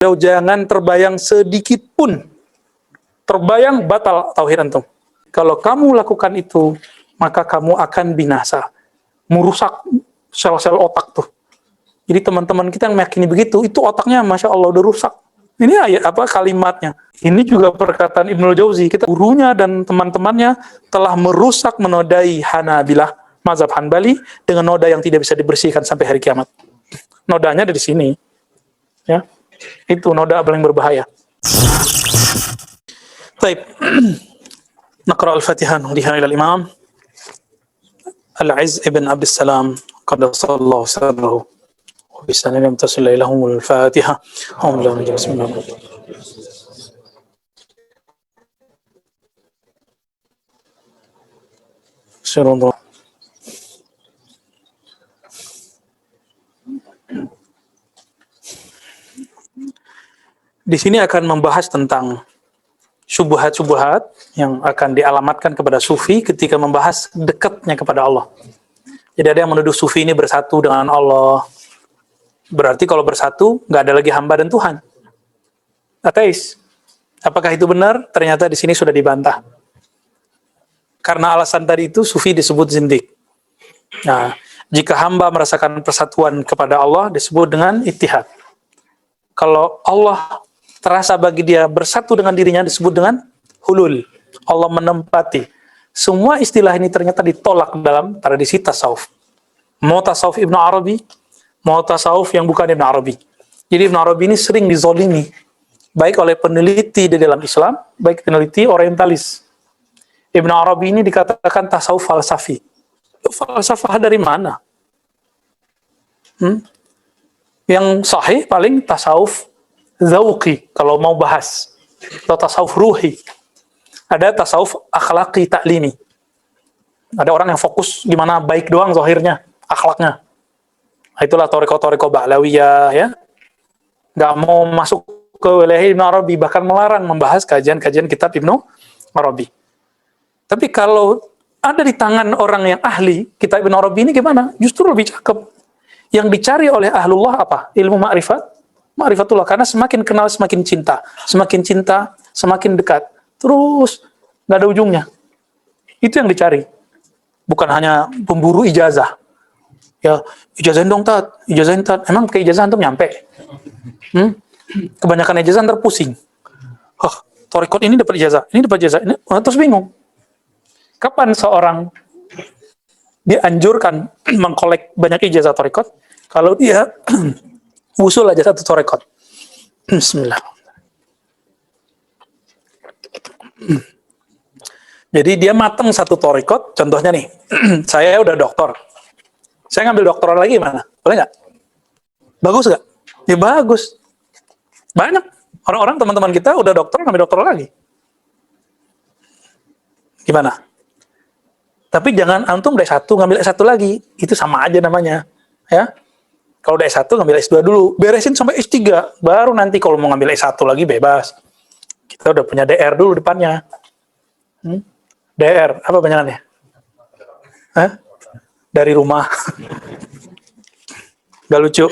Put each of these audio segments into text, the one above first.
Jangan terbayang sedikit pun. Terbayang batal tauhid antum. Kalau kamu lakukan itu, maka kamu akan binasa. Merusak sel-sel otak tuh. Jadi teman-teman kita yang meyakini begitu, itu otaknya Masya Allah udah rusak. Ini ayat apa kalimatnya. Ini juga perkataan Ibnul Jauzi. Kita gurunya dan teman-temannya telah merusak menodai Hanabilah, mazhab Hanbali, dengan noda yang tidak bisa dibersihkan sampai hari kiamat. Nodanya ada di sini. Ya. Itu noda paling berbahaya. Baik. Naqra al-Fatihah nuhdiha ila al-Imam Al-Izz ibn Abdussalam qaddasallahu sirrahu wa bisanan yamtasil ilahum al-Fatihah. Bismillah. Sirrullah. Di sini akan membahas tentang syubhat-syubhat yang akan dialamatkan kepada sufi ketika membahas dekatnya kepada Allah. Jadi ada yang menuduh sufi ini bersatu dengan Allah. Berarti kalau bersatu, nggak ada lagi hamba dan Tuhan. Ateis. Apakah itu benar? Ternyata di sini sudah dibantah. Karena alasan tadi itu, sufi disebut zindik. Nah, jika hamba merasakan persatuan kepada Allah, disebut dengan ittihad. Kalau Allah terasa bagi dia bersatu dengan dirinya, disebut dengan hulul. Allah menempati. Semua istilah ini ternyata ditolak dalam tradisi tasawuf. Mau tasawuf Ibnu Arabi, mau tasawuf yang bukan Ibnu Arabi. Jadi Ibnu Arabi ini sering dizolimi, baik oleh peneliti di dalam Islam, baik peneliti orientalis. Ibnu Arabi ini dikatakan tasawuf falsafi. Falsafah dari mana? Yang sahih paling tasawuf zauqi kalau mau bahas, atau tasawuf ruhi. Ada tasawuf akhlaqi ta'limi. Ada orang yang fokus gimana baik doang zahirnya, akhlaknya. Nah, itulah thariqah-thariqah Ba'lawiyah ya. Enggak mau masuk ke wilayah Ibnu Arabi, bahkan melarang membahas kajian-kajian kitab Ibnu Arabi. Tapi kalau ada di tangan orang yang ahli kitab Ibnu Arabi ini gimana? Justru lebih cakep. Yang dicari oleh ahlullah apa? Ilmu ma'rifat. Ma'rifatullah, karena semakin kenal semakin cinta, semakin dekat, terus nggak ada ujungnya. Itu yang dicari, bukan hanya pemburu ijazah. Ya, ijazahin dong tat, ijazahin tat. Emang ke ijazah antum nyampe? Kebanyakan ijazah ntar pusing. Thariqat ini dapat ijazah, ini terus bingung. Kapan seorang dianjurkan mengkolek banyak ijazah thariqat? Kalau dia usul aja satu thariqat. Bismillah. Jadi dia mateng satu thariqat, contohnya nih, saya udah doktor. Saya ngambil doktoral lagi mana? Boleh nggak? Bagus nggak? Ya bagus. Banyak orang-orang teman-teman kita udah dokter ngambil doktoral lagi. Gimana? Tapi jangan antum D1 ngambil S1 lagi. Itu sama aja namanya. Ya. Kalau udah S1 ngambil S2 dulu. Beresin sampai S3. Baru nanti kalau mau ngambil S1 lagi bebas. Kita udah punya DR dulu depannya. DR, apa panjangannya? Dari rumah. Gak lucu.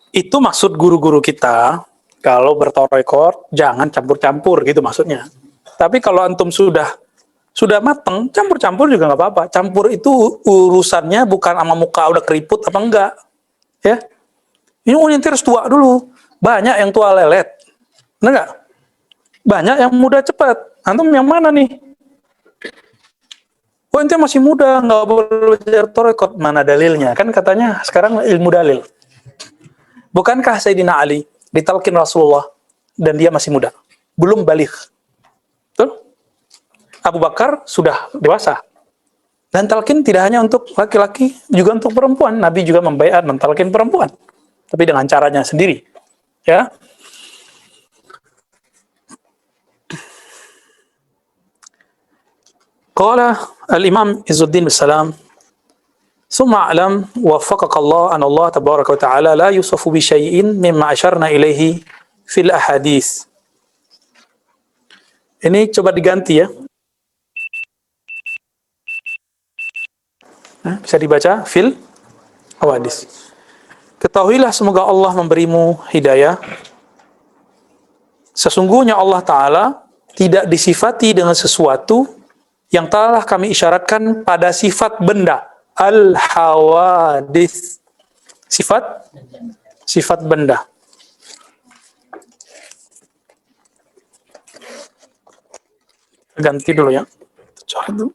Itu maksud guru-guru kita. Kalau berthariqat jangan campur-campur gitu maksudnya. Tapi kalau antum sudah mateng, campur-campur juga nggak apa-apa. Campur itu urusannya bukan sama muka udah keriput apa enggak. Ya. Ini nyentir tua dulu. Banyak yang tua lelet. Benar nggak? Banyak yang muda cepat. Antum yang mana nih? Oh, ente masih muda, nggak boleh belajar thariqat. Mana dalilnya? Kan katanya sekarang ilmu dalil. Bukankah Sayyidina Ali ditalkin Rasulullah dan dia masih muda? Belum baligh. Betul? Abu Bakar sudah dewasa. Dan talqin tidak hanya untuk laki-laki, juga untuk perempuan. Nabi juga membaiat mentalqin perempuan. Tapi dengan caranya sendiri. Ya. Qala al-Imam Izzuddin Bissalam, "Tsumma a'lam waffaqaka Allah an Allah tabaraka wa ta'ala la yusafu bi syai'in mimma asyarna ilaihi fil ahadits." Ini coba diganti ya. Bisa dibaca fil hawadis. Ketahuilah semoga Allah memberimu hidayah. Sesungguhnya Allah Ta'ala tidak disifati dengan sesuatu yang telah kami isyaratkan pada sifat benda. Al-hawadis. Sifat benda. Ganti dulu ya. Coret dulu.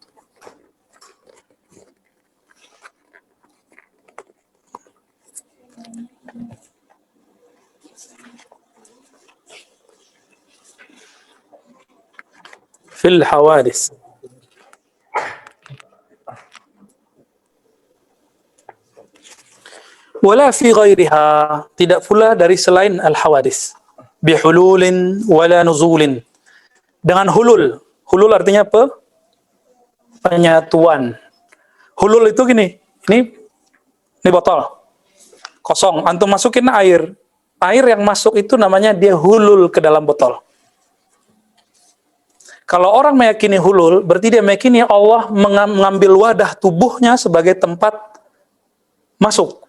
Fil hawadis. Wala fi ghairiha, tidak pula dari selain al-hawadis. Bihululin wala nuzulin. Dengan hulul. Hulul artinya apa? Penyatuan. Hulul itu gini, ini botol kosong, antum masukin air. Air yang masuk itu namanya dia hulul ke dalam botol. Kalau orang meyakini hulul, berarti dia meyakini Allah mengambil wadah tubuhnya sebagai tempat masuk.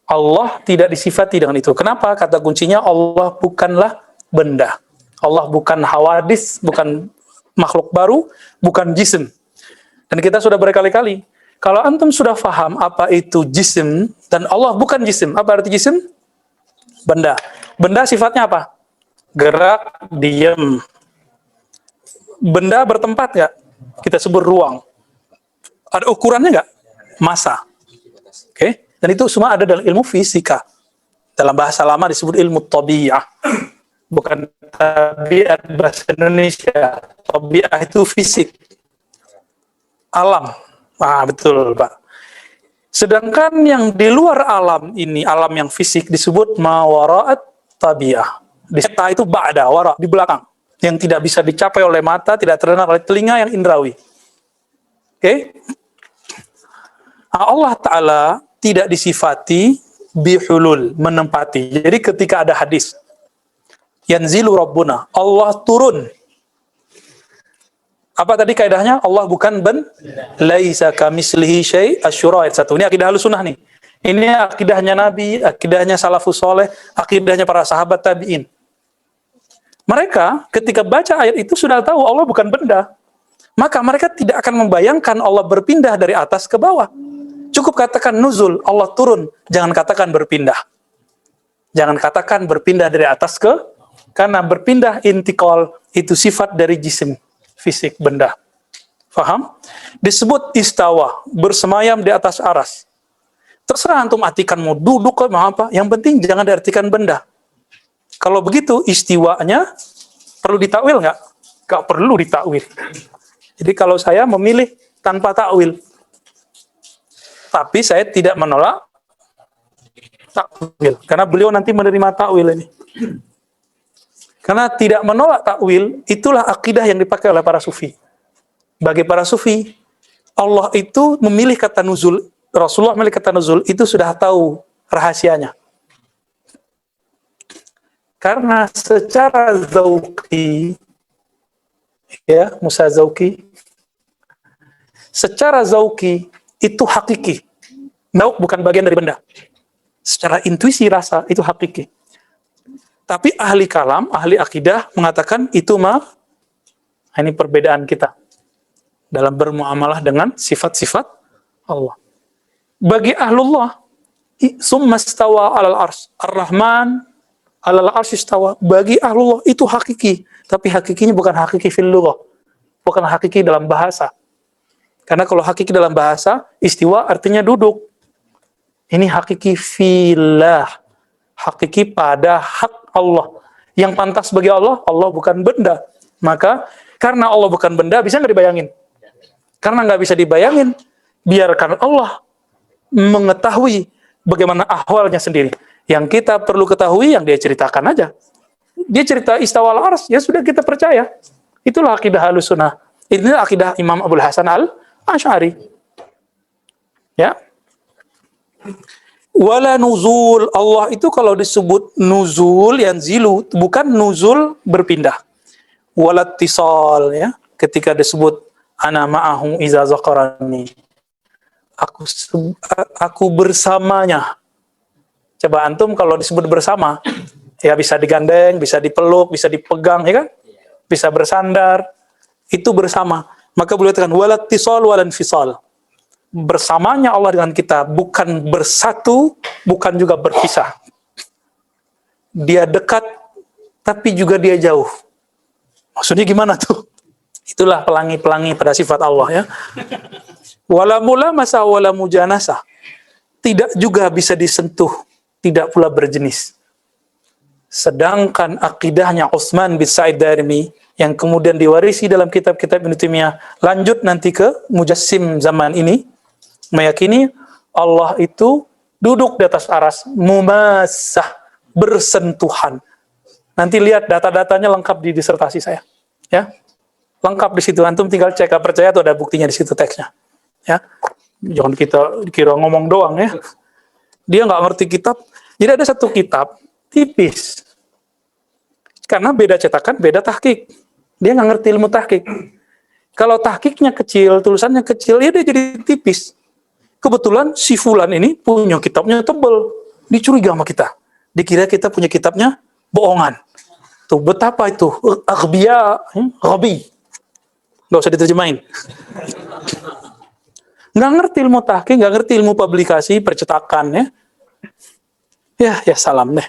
Allah tidak disifati dengan itu. Kenapa? Kata kuncinya Allah bukanlah benda. Allah bukan hawadis, bukan makhluk baru, bukan jisim. Dan kita sudah berkali-kali, kalau antum sudah faham apa itu jisim, dan Allah bukan jisim. Apa arti jisim? Benda. Benda sifatnya apa? Gerak, diam. Benda bertempat nggak? Kita sebut ruang. Ada ukurannya nggak? Massa. Oke? Dan itu semua ada dalam ilmu fisika. Dalam bahasa lama disebut ilmu tabi'ah. Bukan tabiat bahasa Indonesia. Tabi'ah itu fisik. Alam. Betul, Pak. Sedangkan yang di luar alam ini, alam yang fisik disebut ma wara'at tabi'ah. Di ta itu ba'da, wara, di belakang. Yang tidak bisa dicapai oleh mata, tidak terdengar oleh telinga yang indrawi. Oke? Allah Ta'ala tidak disifati bihulul, menempati. Jadi ketika ada hadis, yanzilu rabbuna, Allah turun. Apa tadi kaidahnya? Allah bukan laisa kamislihi syai', Asy-Syura ayat 1. Ini akidah Ahlussunnah nih. Ini akidahnya Nabi, akidahnya salafus saleh, akidahnya para sahabat tabi'in. Mereka ketika baca ayat itu sudah tahu Allah bukan benda. Maka mereka tidak akan membayangkan Allah berpindah dari atas ke bawah. Cukup katakan nuzul, Allah turun. Jangan katakan berpindah. Jangan katakan berpindah dari atas ke, karena berpindah intikal itu sifat dari jisim, fisik, benda. Faham? Disebut istawa, bersemayam di atas aras. Terserah antum artikan mau duduk mau apa, yang penting jangan diartikan benda. Kalau begitu istiwanya perlu ditakwil nggak? Nggak perlu ditakwil. Jadi kalau saya memilih tanpa takwil, tapi saya tidak menolak takwil, karena beliau nanti menerima takwil ini. Karena tidak menolak takwil, itulah akidah yang dipakai oleh para sufi. Bagi para sufi, Allah itu memilih kata nuzul, Rasulullah memilih kata nuzul, itu sudah tahu rahasianya. Karena secara zauqi, ya, Musa Zauqi, secara zauqi itu hakiki. Zauq bukan bagian dari benda. Secara intuisi rasa itu hakiki. Tapi ahli kalam, ahli akidah mengatakan itu ini perbedaan kita dalam bermuamalah dengan sifat-sifat Allah. Bagi ahlullah, summa stawa alal ars, ar-Rahman alal ars istawa. Bagi ahlullah itu hakiki, tapi hakikinya bukan hakiki fil lughah, bukan hakiki dalam bahasa. Karena kalau hakiki dalam bahasa, istiwa artinya duduk. Ini hakiki fillah, hakiki pada hak Allah. Yang pantas bagi Allah, Allah bukan benda. Maka karena Allah bukan benda, bisa nggak dibayangin? Karena nggak bisa dibayangin, biarkan Allah mengetahui bagaimana ahwalnya sendiri. Yang kita perlu ketahui, yang dia ceritakan aja. Dia cerita istawal ars, ya sudah kita percaya. Itulah akidah Ahlussunnah. Inilah akidah Imam Abul Hasan al-Asy'ari. Ya. Wala nuzul, Allah itu kalau disebut nuzul, yanzilu, bukan nuzul berpindah. Walattisal, ya. Ketika disebut ana ma'ahu iza zakarani. aku bersamanya. Coba antum kalau disebut bersama, ya bisa digandeng, bisa dipeluk, bisa dipegang, ya kan? Bisa bersandar, itu bersama. Maka beliau katakan walat tisal walan fisal. Bersamanya Allah dengan kita bukan bersatu, bukan juga berpisah. Dia dekat, tapi juga dia jauh. Maksudnya gimana tuh? Itulah pelangi-pelangi pada sifat Allah, ya. Wala mulamasa wala mujanasah. Tidak juga bisa disentuh, tidak pula berjenis. Sedangkan akidahnya Utsman bin Sa'id Darimi yang kemudian diwarisi dalam kitab-kitab Ibnu Taimiyah, lanjut nanti ke Mujassim zaman ini, meyakini Allah itu duduk di atas aras, mumassah, bersentuhan. Nanti lihat data-datanya lengkap di disertasi saya, ya. Lengkap di situ, antum tinggal cek, percaya tuh ada buktinya di situ teksnya, ya. Jangan kita kira ngomong doang, ya. Dia nggak ngerti kitab. Jadi ada satu kitab tipis, karena beda cetakan, beda tahqiq. Dia nggak ngerti ilmu tahqiq. Kalau tahqiqnya kecil, tulisannya kecil, ya dia jadi tipis. Kebetulan si fulan ini punya kitabnya tebel, dicuriga sama kita. Dikira kita punya kitabnya bohongan. Tuh betapa itu aghbiya, ghabi. Nggak usah diterjemahin. Nggak ngerti ilmu tahqiq, nggak ngerti ilmu publikasi, percetakan, ya. Ya salam deh.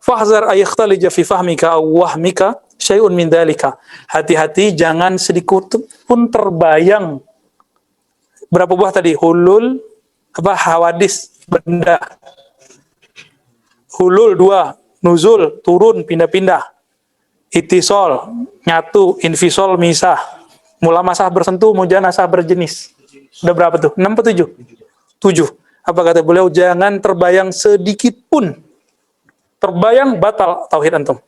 Fahzar ayakhtalija fi fahmika aw wahmika syai'un min dzalika. Hati-hati jangan sedikit pun terbayang. Berapa buah tadi? Hulul, hawadis, benda. Hulul 2, nuzul, turun, pindah-pindah. Itisol, nyatu, infisol, misah. Mulamasah bersentuh, mujanasah berjenis. Udah berapa tuh? 6 atau 7? 7. Apa kata beliau? Jangan terbayang sedikit pun. Terbayang batal tauhid antum.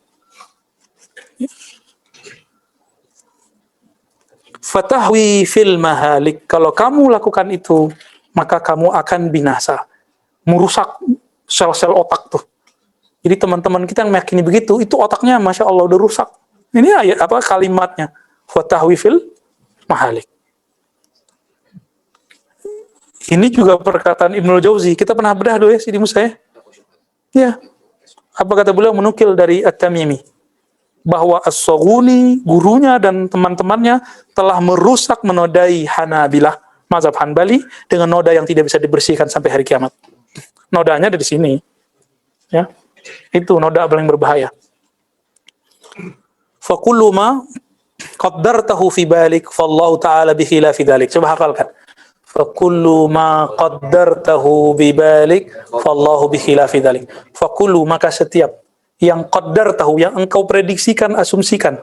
Fatahwi fil mahalik. Kalau kamu lakukan itu, maka kamu akan binasa. Merusak sel-sel otak tuh. Jadi teman-teman kita yang meyakini begitu, itu otaknya Masya Allah udah rusak. Ini ayat apa kalimatnya? Fatahwi fil mahalik. Ini juga perkataan Ibnul Jauzi. Kita pernah bedah dulu ya Sidi Musa ya. Ya. Apa kata beliau menukil dari At-Tamimi? Bahwa As-Saghuni, gurunya dan teman-temannya telah merusak menodai Hanabilah, mazhab Hanbali, dengan noda yang tidak bisa dibersihkan sampai hari kiamat. Nodanya ada di sini. Ya. Itu noda paling berbahaya. Fakullu ma qaddartahu fi balik fallahu ta'ala bi khilafi dzalik. Coba hafalkan. Fakullu ma qaddartahu bi balik fallahu bi khilafi dzalik. Fakullu, maka setiap yang qaddartahu, yang engkau prediksikan, asumsikan,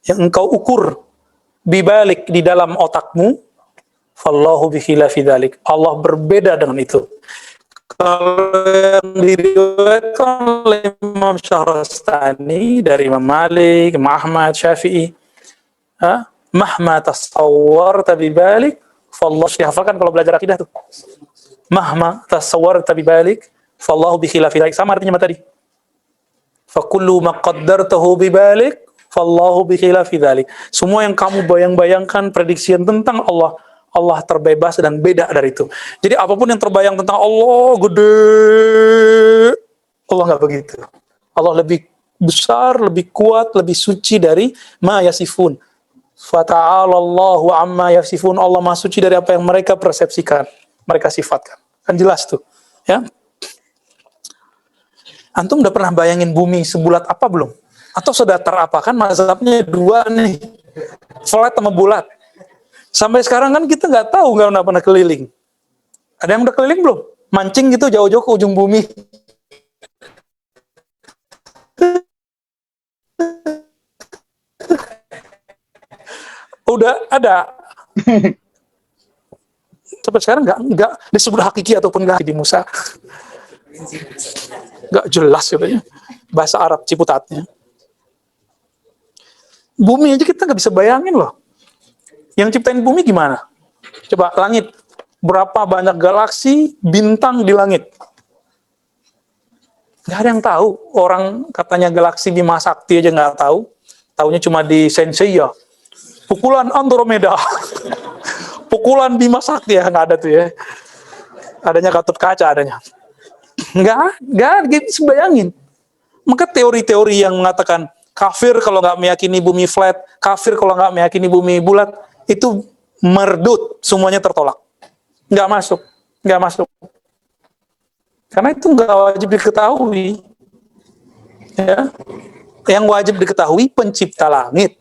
yang engkau ukur bi balik, di dalam otakmu, fallahu bi khilafi dzalik. Allah berbeda dengan itu. Kalau yang diriwayatkan oleh Imam Syahrastani dari Imam Malik, Imam Ahmad, Syafi'i, mahma tasawwarta bi balik fallahu, dihafalkan kalau belajar akidah tuh. Mahma tasawwarta bi balik fallahu bi khilafi dzalik. Sama artinya tadi. Fa kullu ma qaddartahu bi balik fallahu bi khilafi dzalik. Semua yang kamu bayang-bayangkan, prediksian tentang Allah, Allah terbebas dan beda dari itu. Jadi apapun yang terbayang tentang Allah gede, Allah nggak begitu. Allah lebih besar, lebih kuat, lebih suci dari ma yasifun. Fata'alallahu amma yasifun. Allah maha suci dari apa yang mereka persepsikan, mereka sifatkan. Kan jelas tuh, ya. Antum udah pernah bayangin bumi sebulat apa belum? Atau sedatar apa? Kan mazhabnya dua nih, flat sama bulat. Sampai sekarang kan kita nggak tahu, nggak pernah keliling. Ada yang udah keliling belum? Mancing gitu jauh-jauh ke ujung bumi. Udah ada. Sampai sekarang nggak disebut hakiki ataupun nggak di Musa. Nggak jelas katanya. Bahasa Arab ciputatnya. Bumi aja kita nggak bisa bayangin loh. Yang ciptain bumi gimana? Coba langit. Berapa banyak galaksi, bintang di langit? Nggak ada yang tahu. Orang katanya galaksi Bima Sakti aja nggak tahu. Taunya cuma di Senseiya. Pukulan Andromeda. pukulan Bima Sakti ya, nggak ada tuh ya. Adanya Gatot Kaca adanya. Nggak gitu, bayangin. Maka teori-teori yang mengatakan kafir kalau nggak meyakini bumi flat, kafir kalau nggak meyakini bumi bulat, itu merdut, semuanya tertolak. Nggak masuk, nggak masuk. Karena itu nggak wajib diketahui. Ya. Yang wajib diketahui pencipta langit,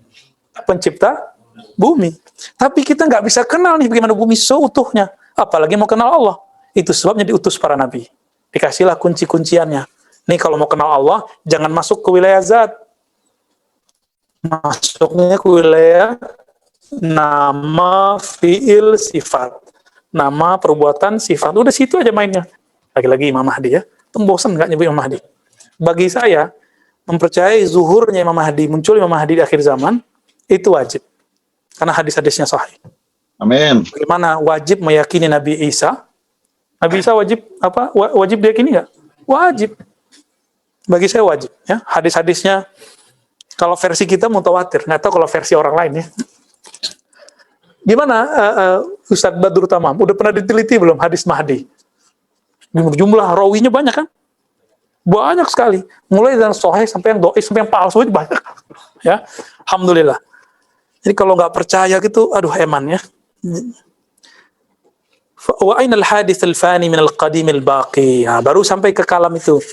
pencipta bumi. Tapi kita nggak bisa kenal nih bagaimana bumi seutuhnya. Apalagi mau kenal Allah. Itu sebabnya diutus para nabi. Dikasihlah kunci-kunciannya. Nih kalau mau kenal Allah, jangan masuk ke wilayah zat. Masuknya ke wilayah nama, fiil, sifat. Nama, perbuatan, sifat. Udah situ aja mainnya. Lagi-lagi Imam Mahdi ya. Bosan nggak nyebut Imam Mahdi? Bagi saya, mempercayai zuhurnya Imam Mahdi, muncul Imam Mahdi di akhir zaman, itu wajib. Karena hadis-hadisnya sahih. Amin. Bagaimana wajib meyakini Nabi Isa? Nabi Isa wajib apa? Wajib diyakini nggak? Wajib. Bagi saya wajib. Ya, hadis-hadisnya kalau versi kita mutawatir, nggak tahu kalau versi orang lain ya. Gimana Ustadz Badrul Tamam? Udah pernah diteliti belum hadis Mahdi? Jumlah rawinya banyak kan? Banyak sekali. Mulai dari sahih sampai yang dhaif sampai yang palsu itu banyak. Ya, alhamdulillah. Jadi kalau nggak percaya gitu, aduh eman ya. Wa ainal hadits al-fani min al-qadim al-baqi. Ya, baru sampai ke kalam itu.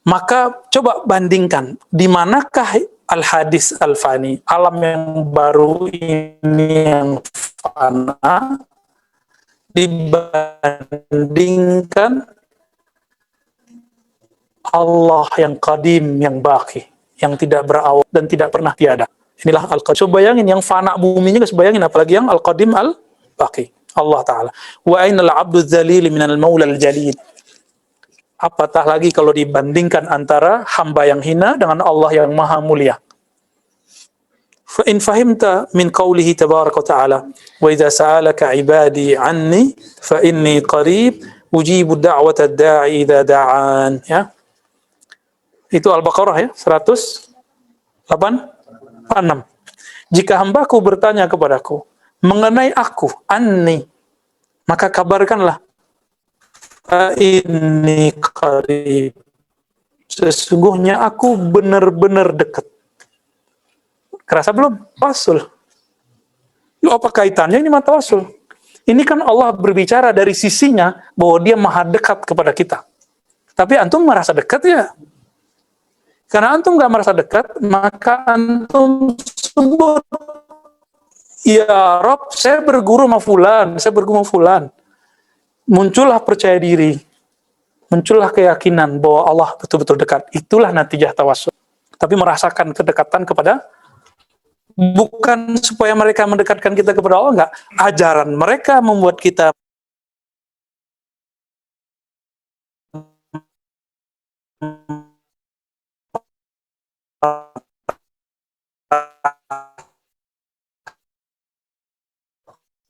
Maka coba bandingkan, di manakah al-hadis al-fani, alam yang baru ini yang fana dibandingkan Allah yang qadim, yang baqi, yang tidak berawal dan tidak pernah tiada. Inilah al-qadim. So bayangin yang fana buminya, bayangin apalagi yang al-qadim al-baqi. Allah Ta'ala. Wa ainal abdu dzalil minal maula al-jalil. Apatah lagi kalau dibandingkan antara hamba yang hina dengan Allah yang maha mulia. Fa in fahimta min qawlihi tabaraka wa ta'ala wa idza sa'alaka ibadi anni fa inni qarib ujibu da'wata ad-da'i idza da'an. Ya. Itu Al-Baqarah ya, 186. Jika hambaku bertanya kepadaku mengenai aku, anni, maka kabarkanlah, ini qarib, sesungguhnya aku benar-benar dekat. Kerasa belum? Tawasul. Apa kaitannya ini sama tawasul? Ini kan Allah berbicara dari sisinya bahwa dia maha dekat kepada kita. Tapi antum merasa dekat ya? Karena antum gak merasa dekat, maka antum sebut, ya Rob, saya berguru sama fulan, saya berguru sama fulan. Muncullah percaya diri, muncullah keyakinan bahwa Allah betul-betul dekat. Itulah natijah tawasul. Tapi merasakan kedekatan kepada, bukan supaya mereka mendekatkan kita kepada Allah, enggak. Ajaran mereka membuat kita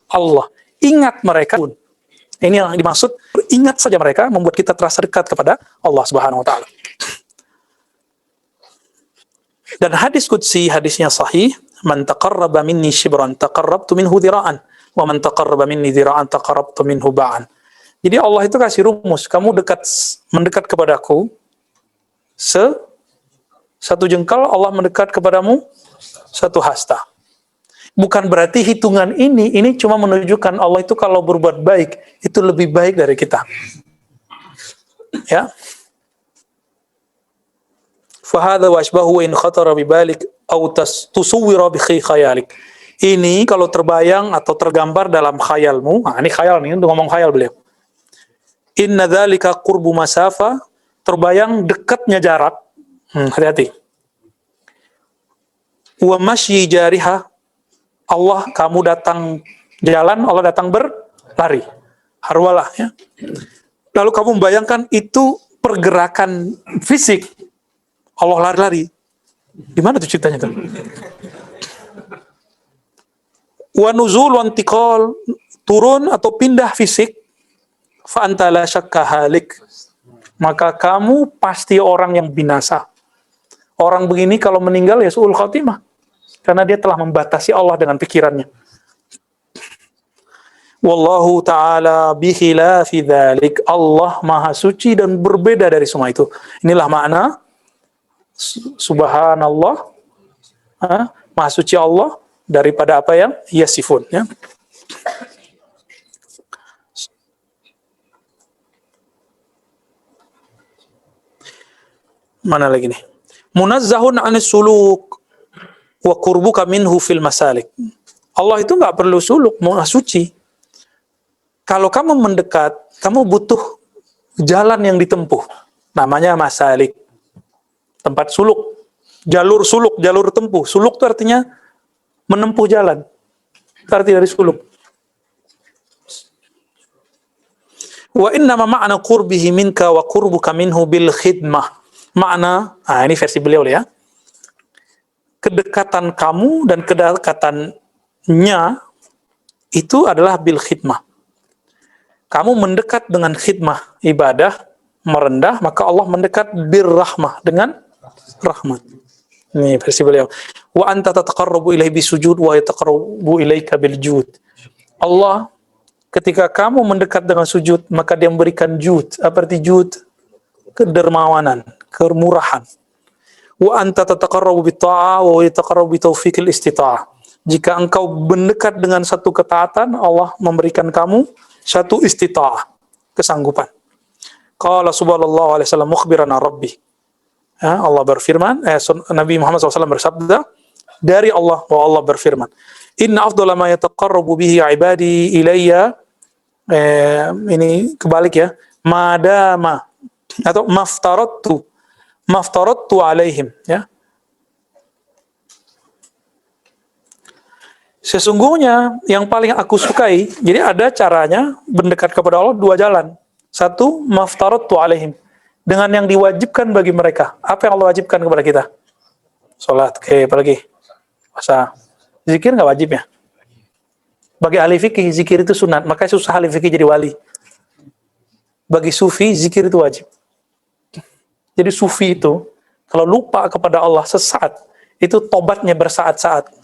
Allah. Ingat mereka. Ini yang dimaksud, ingat saja mereka membuat kita terasa dekat kepada Allah Subhanahu wa taala. Dan hadis qudsi, hadisnya sahih, man taqarraba minni shibran taqarrabtu minhu dhira'an wa man taqarraba minni dhira'an taqarrabtu minhu ba'an. Jadi Allah itu kasih rumus, kamu mendekat kepadaku satu jengkal, Allah mendekat kepadamu satu hasta. Bukan berarti hitungan ini cuma menunjukkan Allah itu kalau berbuat baik, itu lebih baik dari kita. Ya. Fahadha washbahu in khatara bibalik au tusawwira bi khayalik. Ini kalau terbayang atau tergambar dalam khayalmu, ini khayal nih, untuk ngomong khayal beliau. Inna dzalika qurbu masafa, terbayang dekatnya jarak. Hati-hati. Wa masyi jariha, Allah, kamu datang jalan, Allah datang berlari. Harwalah ya. Lalu kamu membayangkan itu pergerakan fisik. Allah lari-lari. Gimana tuh ceritanya tuh? Wa nuzul wa intiqal, turun atau pindah fisik. Fa anta la syakka halik. Maka kamu pasti orang yang binasa. Orang begini kalau meninggal ya su'ul khatimah. Karena dia telah membatasi Allah dengan pikirannya. Wallahu ta'ala bikhilafi dzalik. Allah Maha Suci dan berbeda dari semua itu. Inilah makna subhanallah, Maha Suci Allah daripada apa yang yasifun, ya. Mana lagi nih? Munazzahun 'anis suluk wa qurbuka minhu fil masalik. Allah itu nggak perlu suluk, Maha Suci. Kalau kamu mendekat, kamu butuh jalan yang ditempuh. Namanya masalik. Tempat suluk. Jalur tempuh. Suluk itu artinya menempuh jalan. Itu arti dari suluk. Wa innama ma'na qurbihi minka wa qurbuka minhu bil khidmah. Makna, ini versi beliau ya. Kedekatan kamu dan kedekatannya itu adalah bil khidmah. Kamu mendekat dengan khidmah, ibadah, merendah, maka Allah mendekat birrahmah, dengan rahmat. Ini versi beliau. Wa anta tataqarrabu ilaihi bisujud wa yataqarrabu ilaika bil jud. Allah, ketika kamu mendekat dengan sujud, maka dia memberikan jud. Apa arti jud? Kedermawanan, kemurahan. Wa anta tataqarrabu bitta'ah wa yataqarrabu bitaufiqil istita'ah. Jika engkau mendekat dengan satu ketaatan, Allah memberikan kamu satu istita'ah, kesanggupan. Qala subhanallahu alaihi wasallam mukhbiran an rabbi. Allah berfirman, Nabi Muhammad SAW bersabda dari Allah, bahwa Allah berfirman, inna afdala ma yataqarrabu bihi ibadi ilayya, ini kebalik ya, madama, atau maftaradtu alaihim, ya. Sesungguhnya yang paling aku sukai, jadi ada caranya mendekat kepada Allah dua jalan. Satu, maftaradtu alaihim, dengan yang diwajibkan bagi mereka. Apa yang Allah wajibkan kepada kita? Salat, apalagi puasa. Zikir nggak wajib ya? Bagi ahli fikih, zikir itu sunat, makanya susah ahli fikih jadi wali. Bagi sufi, zikir itu wajib. Jadi sufi itu, kalau lupa kepada Allah sesaat, itu tobatnya bersaat-saat.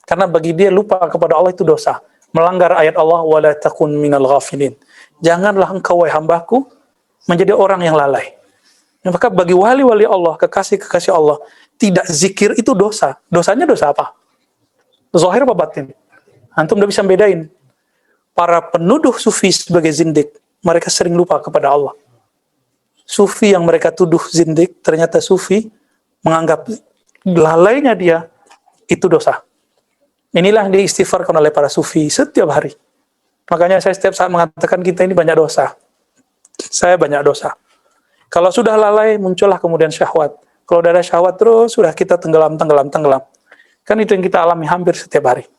Karena bagi dia lupa kepada Allah itu dosa. Melanggar ayat Allah, wala takun minal ghafilin. Janganlah engkau, wahai hambaku, menjadi orang yang lalai. Maka bagi wali-wali Allah, kekasih-kekasih Allah, tidak zikir itu dosa. Dosanya dosa apa? Zahir apa batin? Antum udah bisa bedain. Para penuduh sufi sebagai zindik, mereka sering lupa kepada Allah. Sufi yang mereka tuduh zindik, ternyata sufi menganggap lalainya dia itu dosa. Inilah yang diistighfarkan oleh para sufi setiap hari. Makanya saya setiap saat mengatakan kita ini banyak dosa. Saya banyak dosa. Kalau sudah lalai, muncullah kemudian syahwat. Kalau udah ada syahwat terus, sudah kita tenggelam. Kan itu yang kita alami hampir setiap hari.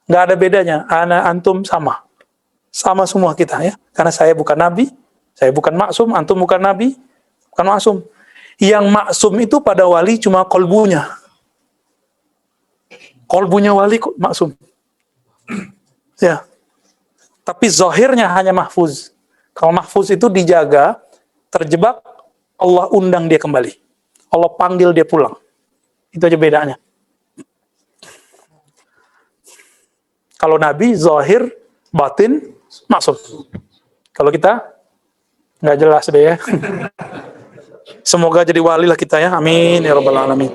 Nggak ada bedanya. Ana, antum sama. Sama semua kita ya. Karena saya bukan nabi, saya bukan maksum, antum bukan nabi, bukan maksum. Yang maksum itu pada wali cuma kolbunya. Kolbunya wali kok maksum. Ya. Tapi zahirnya hanya mahfuz. Kalau mahfuz itu dijaga, terjebak, Allah undang dia kembali. Allah panggil dia pulang. Itu aja bedanya. Kalau Nabi, zahir, batin, maksum. Kalau kita, nggak jelas deh ya. Semoga jadi wali lah kita ya. Amin. Ya Rabbal Alamin.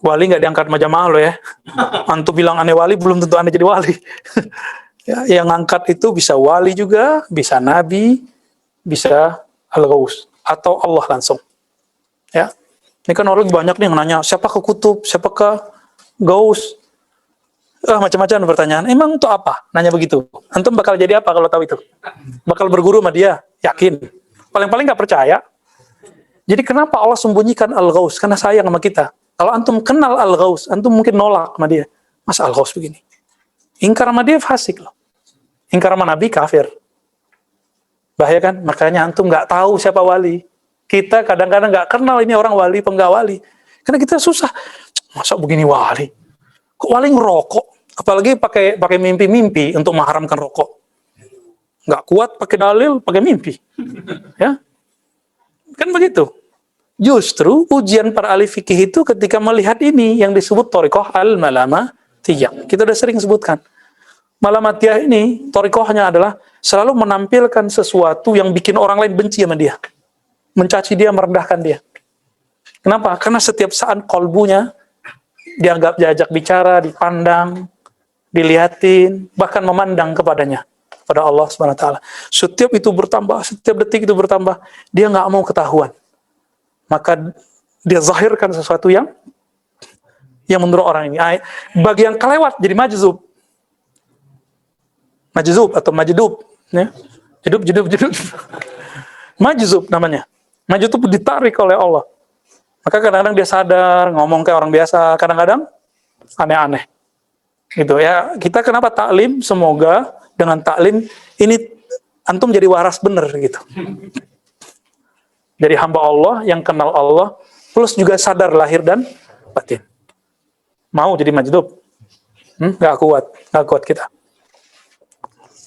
Wali nggak diangkat majamaah loh ya. Antum bilang aneh wali, belum tentu aneh jadi wali. Ya, yang ngangkat itu bisa wali juga, bisa nabi, bisa al-ghaus, atau Allah langsung. Ya, ini kan orang banyak nih yang nanya, siapa ke kutub, siapa ke gaus, macam-macam pertanyaan. Emang itu apa? Nanya begitu. Antum bakal jadi apa kalau tahu itu? Bakal berguru sama dia, yakin. Paling-paling nggak percaya. Jadi kenapa Allah sembunyikan al-ghaus? Karena sayang sama kita. Kalau antum kenal al-ghaus, antum mungkin nolak sama dia. Masa al-ghaus begini? Ingkar sama dia fasik loh. Ingkar sama Nabi kafir. Bahaya kan? Makanya antum nggak tahu siapa wali. Kita kadang-kadang nggak kenal ini orang wali, enggak wali. Karena kita susah. Masa begini wali? Kok wali ngerokok? Apalagi pakai mimpi-mimpi untuk mengharamkan rokok. Nggak kuat pakai dalil, pakai mimpi. Ya, kan begitu. Justru ujian para ahli fikih itu ketika melihat ini yang disebut thariqah al-malamatiyah. Kita udah sering sebutkan. Malamatiyah ini, thariqahnya adalah selalu menampilkan sesuatu yang bikin orang lain benci sama dia. Mencaci dia, merendahkan dia. Kenapa? Karena setiap saat kolbunya dianggap diajak bicara, dipandang, dilihatin, bahkan memandang kepadanya, kepada Allah Subhanahu wa taala. Setiap itu bertambah, setiap detik itu bertambah, dia nggak mau ketahuan. Maka dia zahirkan sesuatu yang menurut orang ini. Bagi yang kelewat jadi majzub. Majzub atau majdub, ya. Jedub. Majzub namanya. Majzub itu ditarik oleh Allah. Maka kadang-kadang dia sadar, ngomong kayak orang biasa, kadang-kadang aneh-aneh. Gitu ya. Kita kenapa taklim? Semoga dengan taklim ini antum jadi waras bener gitu. Jadi hamba Allah yang kenal Allah, plus juga sadar lahir dan batin. Mau jadi majdub? Nggak kuat kita.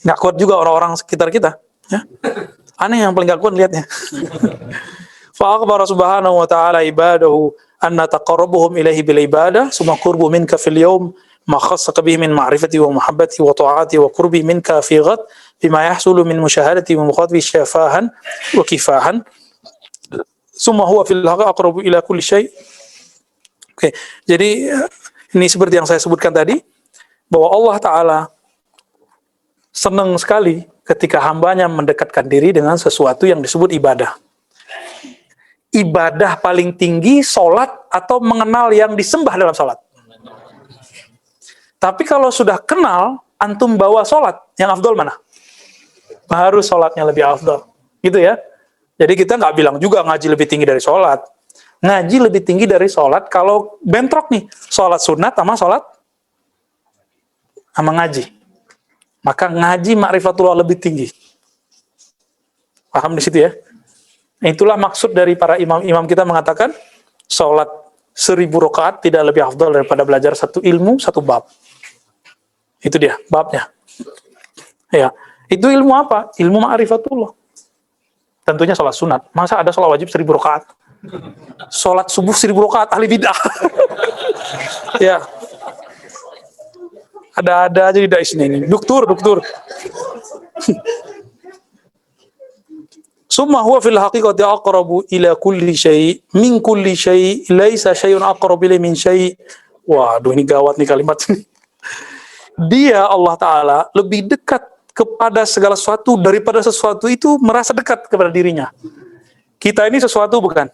Nggak kuat juga orang-orang sekitar kita. Ya. Aneh yang paling nggak kuat lihatnya. Fa'akhbara subhanahu wa ta'ala ibadahu anna taqarrabuhum ilaihi bil ibadah summa qurbu minka fil yawm ma khassaka bihi min ma'rifati wa muhabbati wa ta'ati wa qurbi minka fi ghad bima yahsulu min musyahadati wa muqadwi syafahan wa kifahan summa huwa fil haqqi aqrabu ila kulli syai'. Oke, jadi ini seperti yang saya sebutkan tadi, bahwa Allah Ta'ala senang sekali ketika hambanya mendekatkan diri dengan sesuatu yang disebut ibadah. Ibadah paling tinggi, sholat, atau mengenal yang disembah dalam sholat. Tapi kalau sudah kenal, antum bawa sholat, yang afdol mana? Harus sholatnya lebih afdol. Gitu ya. Jadi kita nggak bilang juga ngaji lebih tinggi dari sholat. Ngaji lebih tinggi dari sholat kalau bentrok nih. Sholat sunat sama ngaji. Maka ngaji ma'rifatullah lebih tinggi. Paham di situ ya? Itulah maksud dari para imam-imam kita mengatakan sholat 1000 rakaat tidak lebih afdal daripada belajar satu ilmu, satu bab. Itu dia, babnya. Ya, itu ilmu apa? Ilmu ma'rifatullah. Tentunya sholat sunat. Masa ada sholat wajib 1000 rakaat? Sholat subuh 1000 rakaat, ahli bid'ah. Ya. Ada aja di sini ini. Doktor. Summa huwa fil haqiqati aqrabu ila kulli syai' min kulli syai' laisa syai'un aqrabu ilaihi min syai'. Waduh, ini gawat nih kalimat ini. Dia Allah Ta'ala lebih dekat kepada segala sesuatu daripada sesuatu itu merasa dekat kepada dirinya. Kita ini sesuatu bukan?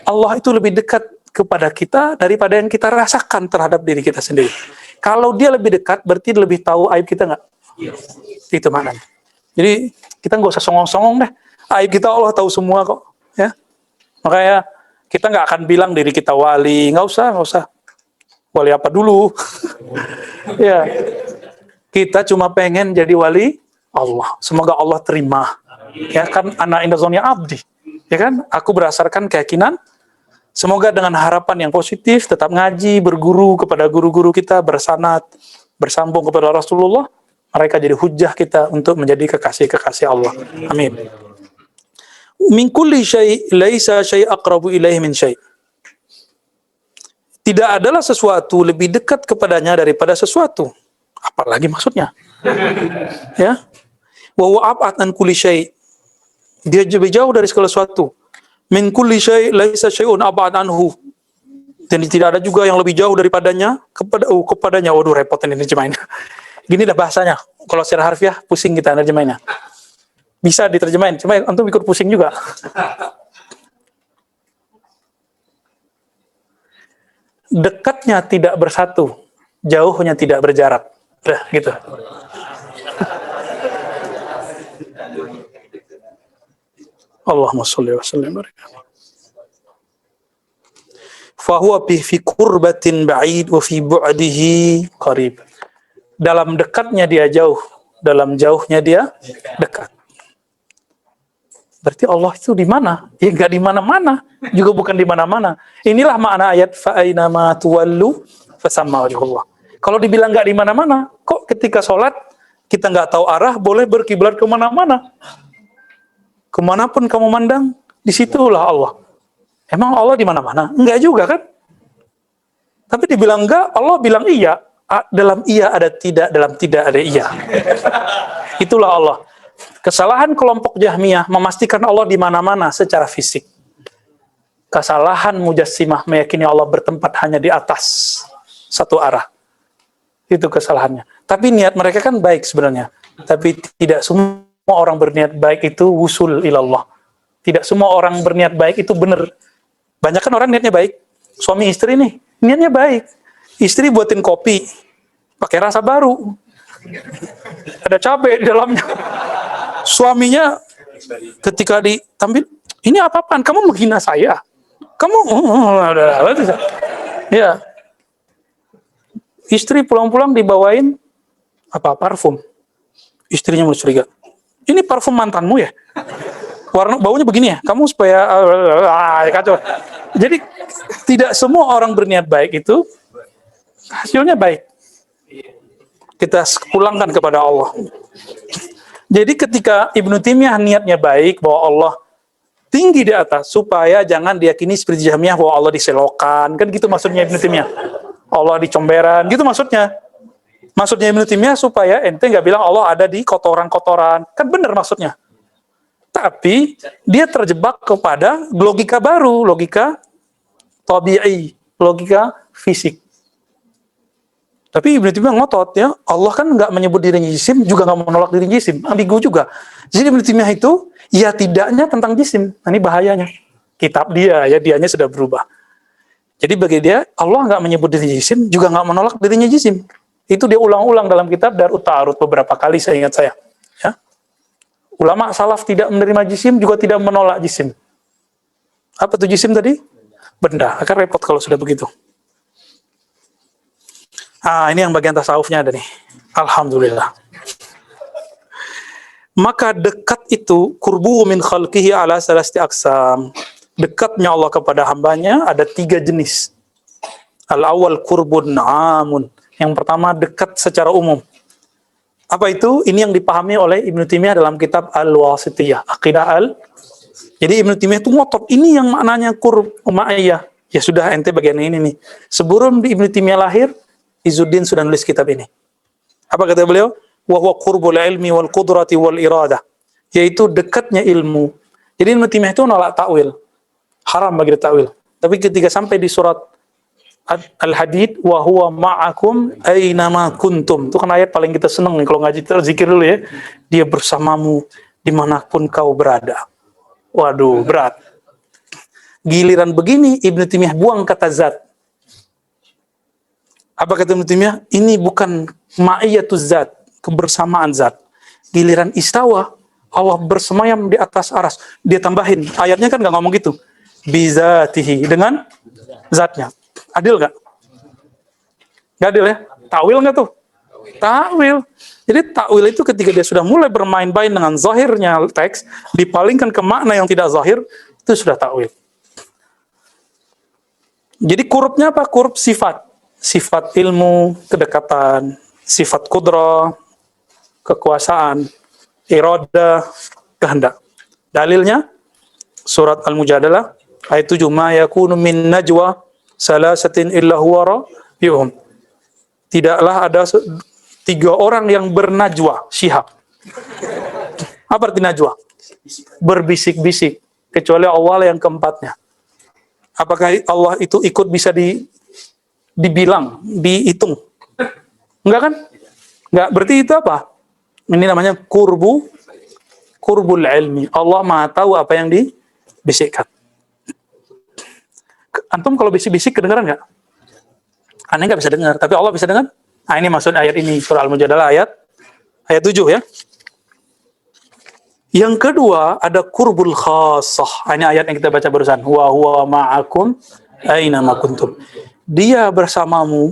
Allah itu lebih dekat kepada kita daripada yang kita rasakan terhadap diri kita sendiri. Kalau dia lebih dekat, berarti lebih tahu aib kita nggak? Itu maknanya. Jadi kita nggak usah songong-songong deh. Aib kita Allah tahu semua kok. Ya, makanya kita nggak akan bilang diri kita wali. Nggak usah. Wali apa dulu? Ya, kita cuma pengen jadi wali Allah. Semoga Allah terima. Ya kan, ana inda dzanni abdi. Ya kan, aku berdasarkan keyakinan. Semoga dengan harapan yang positif, tetap ngaji, berguru kepada guru-guru kita, bersanad, bersambung kepada Rasulullah, mereka jadi hujjah kita untuk menjadi kekasih-kekasih Allah. Amin. Min kulli syai' laisa syai' aqrabu ilaihi min syai'. Tidak adalah sesuatu lebih dekat kepadanya daripada sesuatu. Apalagi maksudnya? Ya. Wa huwa ab'ad an kulli syai'. Dia lebih jauh dari segala sesuatu. Min kulli syai' laisa syai'un ab'ad anhu. Dan tidak ada juga yang lebih jauh daripadanya kepadanya. Waduh, repot ini terjemahannya. Gini dah bahasanya. Kalau secara harfiah pusing kita terjemahannya. Bisa diterjemahin, cuma antum ikut pusing juga. Dekatnya tidak bersatu, jauhnya tidak berjarak. Gitu. Allahumma sholli wa sallim barik. Fa huwa fi qurbatin ba'id wa fi bu'dihi qarib. Dalam dekatnya dia jauh, dalam jauhnya dia dekat. Berarti Allah itu di mana? Ya enggak di mana-mana, juga bukan di mana-mana. Inilah makna ayat fa aina ma tuwallu fasamma wajhullah. Kalau dibilang enggak di mana-mana, kok ketika sholat kita enggak tahu arah, boleh berkiblat ke mana-mana? Kemanapun kamu mandang, disitulah Allah. Emang Allah di mana-mana? Enggak juga kan? Tapi dibilang enggak, Allah bilang iya. Dalam iya ada tidak, dalam tidak ada iya. Itulah Allah. Kesalahan kelompok Jahmiyah memastikan Allah di mana-mana secara fisik. Kesalahan Mujassimah meyakini Allah bertempat hanya di atas satu arah. Itu kesalahannya. Tapi niat mereka kan baik sebenarnya. Tapi tidak semua orang berniat baik itu wusul ilallah. Tidak semua orang berniat baik itu benar. Banyak kan orang niatnya baik. Suami istri nih, niatnya baik. Istri buatin kopi, pakai rasa baru. Ada cabai di dalamnya. Suaminya ketika ditampil, ini apa-apaan? Kamu menghina saya. Kamu, ya. Istri pulang-pulang dibawain parfum. Istrinya mulai curiga. Ini parfum mantanmu ya? Warna baunya begini ya? Kamu supaya kacau. Jadi tidak semua orang berniat baik itu hasilnya baik. Kita pulangkan kepada Allah. Jadi ketika Ibnu Taimiyah niatnya baik bahwa Allah tinggi di atas supaya jangan diyakini seperti Jahmiyah bahwa Allah diselokan, kan gitu maksudnya Ibnu Taimiyah. Allah di comberan, gitu maksudnya. Maksudnya Ibnu Taimiyah supaya ente nggak bilang Allah ada di kotoran-kotoran, kan benar maksudnya. Tapi dia terjebak kepada logika baru, logika tabi'i, logika fisik. Tapi Ibnu Taimiyah ngotot ya, Allah kan nggak menyebut dirinya jisim, juga nggak menolak dirinya jisim, ambigu juga. Jadi Ibnu Taimiyah itu ya tidaknya tentang jisim. Nah, ini bahayanya. Kitab dia ya, dianya sudah berubah. Jadi bagi dia Allah nggak menyebut dirinya jisim, juga nggak menolak dirinya jisim. Itu dia ulang-ulang dalam kitab Darut Ta'arud beberapa kali, saya ingat saya. Ya. Ulama salaf tidak menerima jisim, juga tidak menolak jisim. Apa itu jisim tadi? Benda. Akan repot kalau sudah begitu. Ini yang bagian tasawufnya ada nih. Alhamdulillah. Maka dekat itu qurbu min khalqihi ala salasti aqsam. Dekatnya Allah kepada hambanya ada 3 jenis. Al-awwal qurbun amun. Yang pertama dekat secara umum. Apa itu? Ini yang dipahami oleh Ibnu Taimiyah dalam kitab Al-Wasithiyah, Aqidah Jadi Ibnu Taimiyah itu ngotot ini yang maknanya qurb umayyah. Ya sudah ente bagian ini nih. Sebelum Ibnu Taimiyah lahir, Izzuddin sudah nulis kitab ini. Apa kata beliau? Wa huwa qurbul ilmi wal qudrati wal iradah. Yaitu dekatnya ilmu. Jadi Ibnu Taimiyah itu nolak takwil. Haram bagi takwil. Tapi ketika sampai di surat Al-Hadid, wa huwa ma'akum aina ma kuntum. Itu kan ayat paling kita senang nih kalau ngaji zikir dulu ya. Dia bersamamu dimanapun kau berada. Waduh, berat. Giliran begini Ibnu Taimiyah buang kata zat. Apa kata Ibnu Taimiyah? Ini bukan ma'iyatuz zat, kebersamaan zat. Giliran istawa, Allah bersemayam di atas aras. Dia tambahin, ayatnya kan nggak ngomong gitu. Bizatihi, dengan zatnya. Adil nggak? Nggak adil ya? Takwil nggak tuh? Takwil. Jadi takwil itu ketika dia sudah mulai bermain-main dengan zahirnya teks, dipalingkan ke makna yang tidak zahir, itu sudah takwil. Jadi kurupnya apa? Kurub sifat. Sifat ilmu, kedekatan, sifat kudrah, kekuasaan, iradah, kehendak. Dalilnya surat Al-Mujadalah ayat 7, ma yakunu min najwa salasatin illa huwa rabi'uhum. Tidaklah ada 3 orang yang bernajwa, syihab. Apa arti najwa? Berbisik-bisik, kecuali Allah yang keempatnya. Apakah Allah itu ikut bisa dibilang, dihitung? Enggak kan? Enggak, berarti itu apa? Ini namanya qurbul ilmi. Allah Maha tahu apa yang dibisikkan. Antum kalau bisik-bisik kedengaran enggak? Aneh enggak bisa dengar, tapi Allah bisa dengar. Nah, ini maksud ayat ini, surah Al-Mujadalah ayat 7 ya. Yang kedua ada qurbul khassah. Ini ayat yang kita baca barusan. Wa huwa ma'akum aina ma kuntum. Dia bersamamu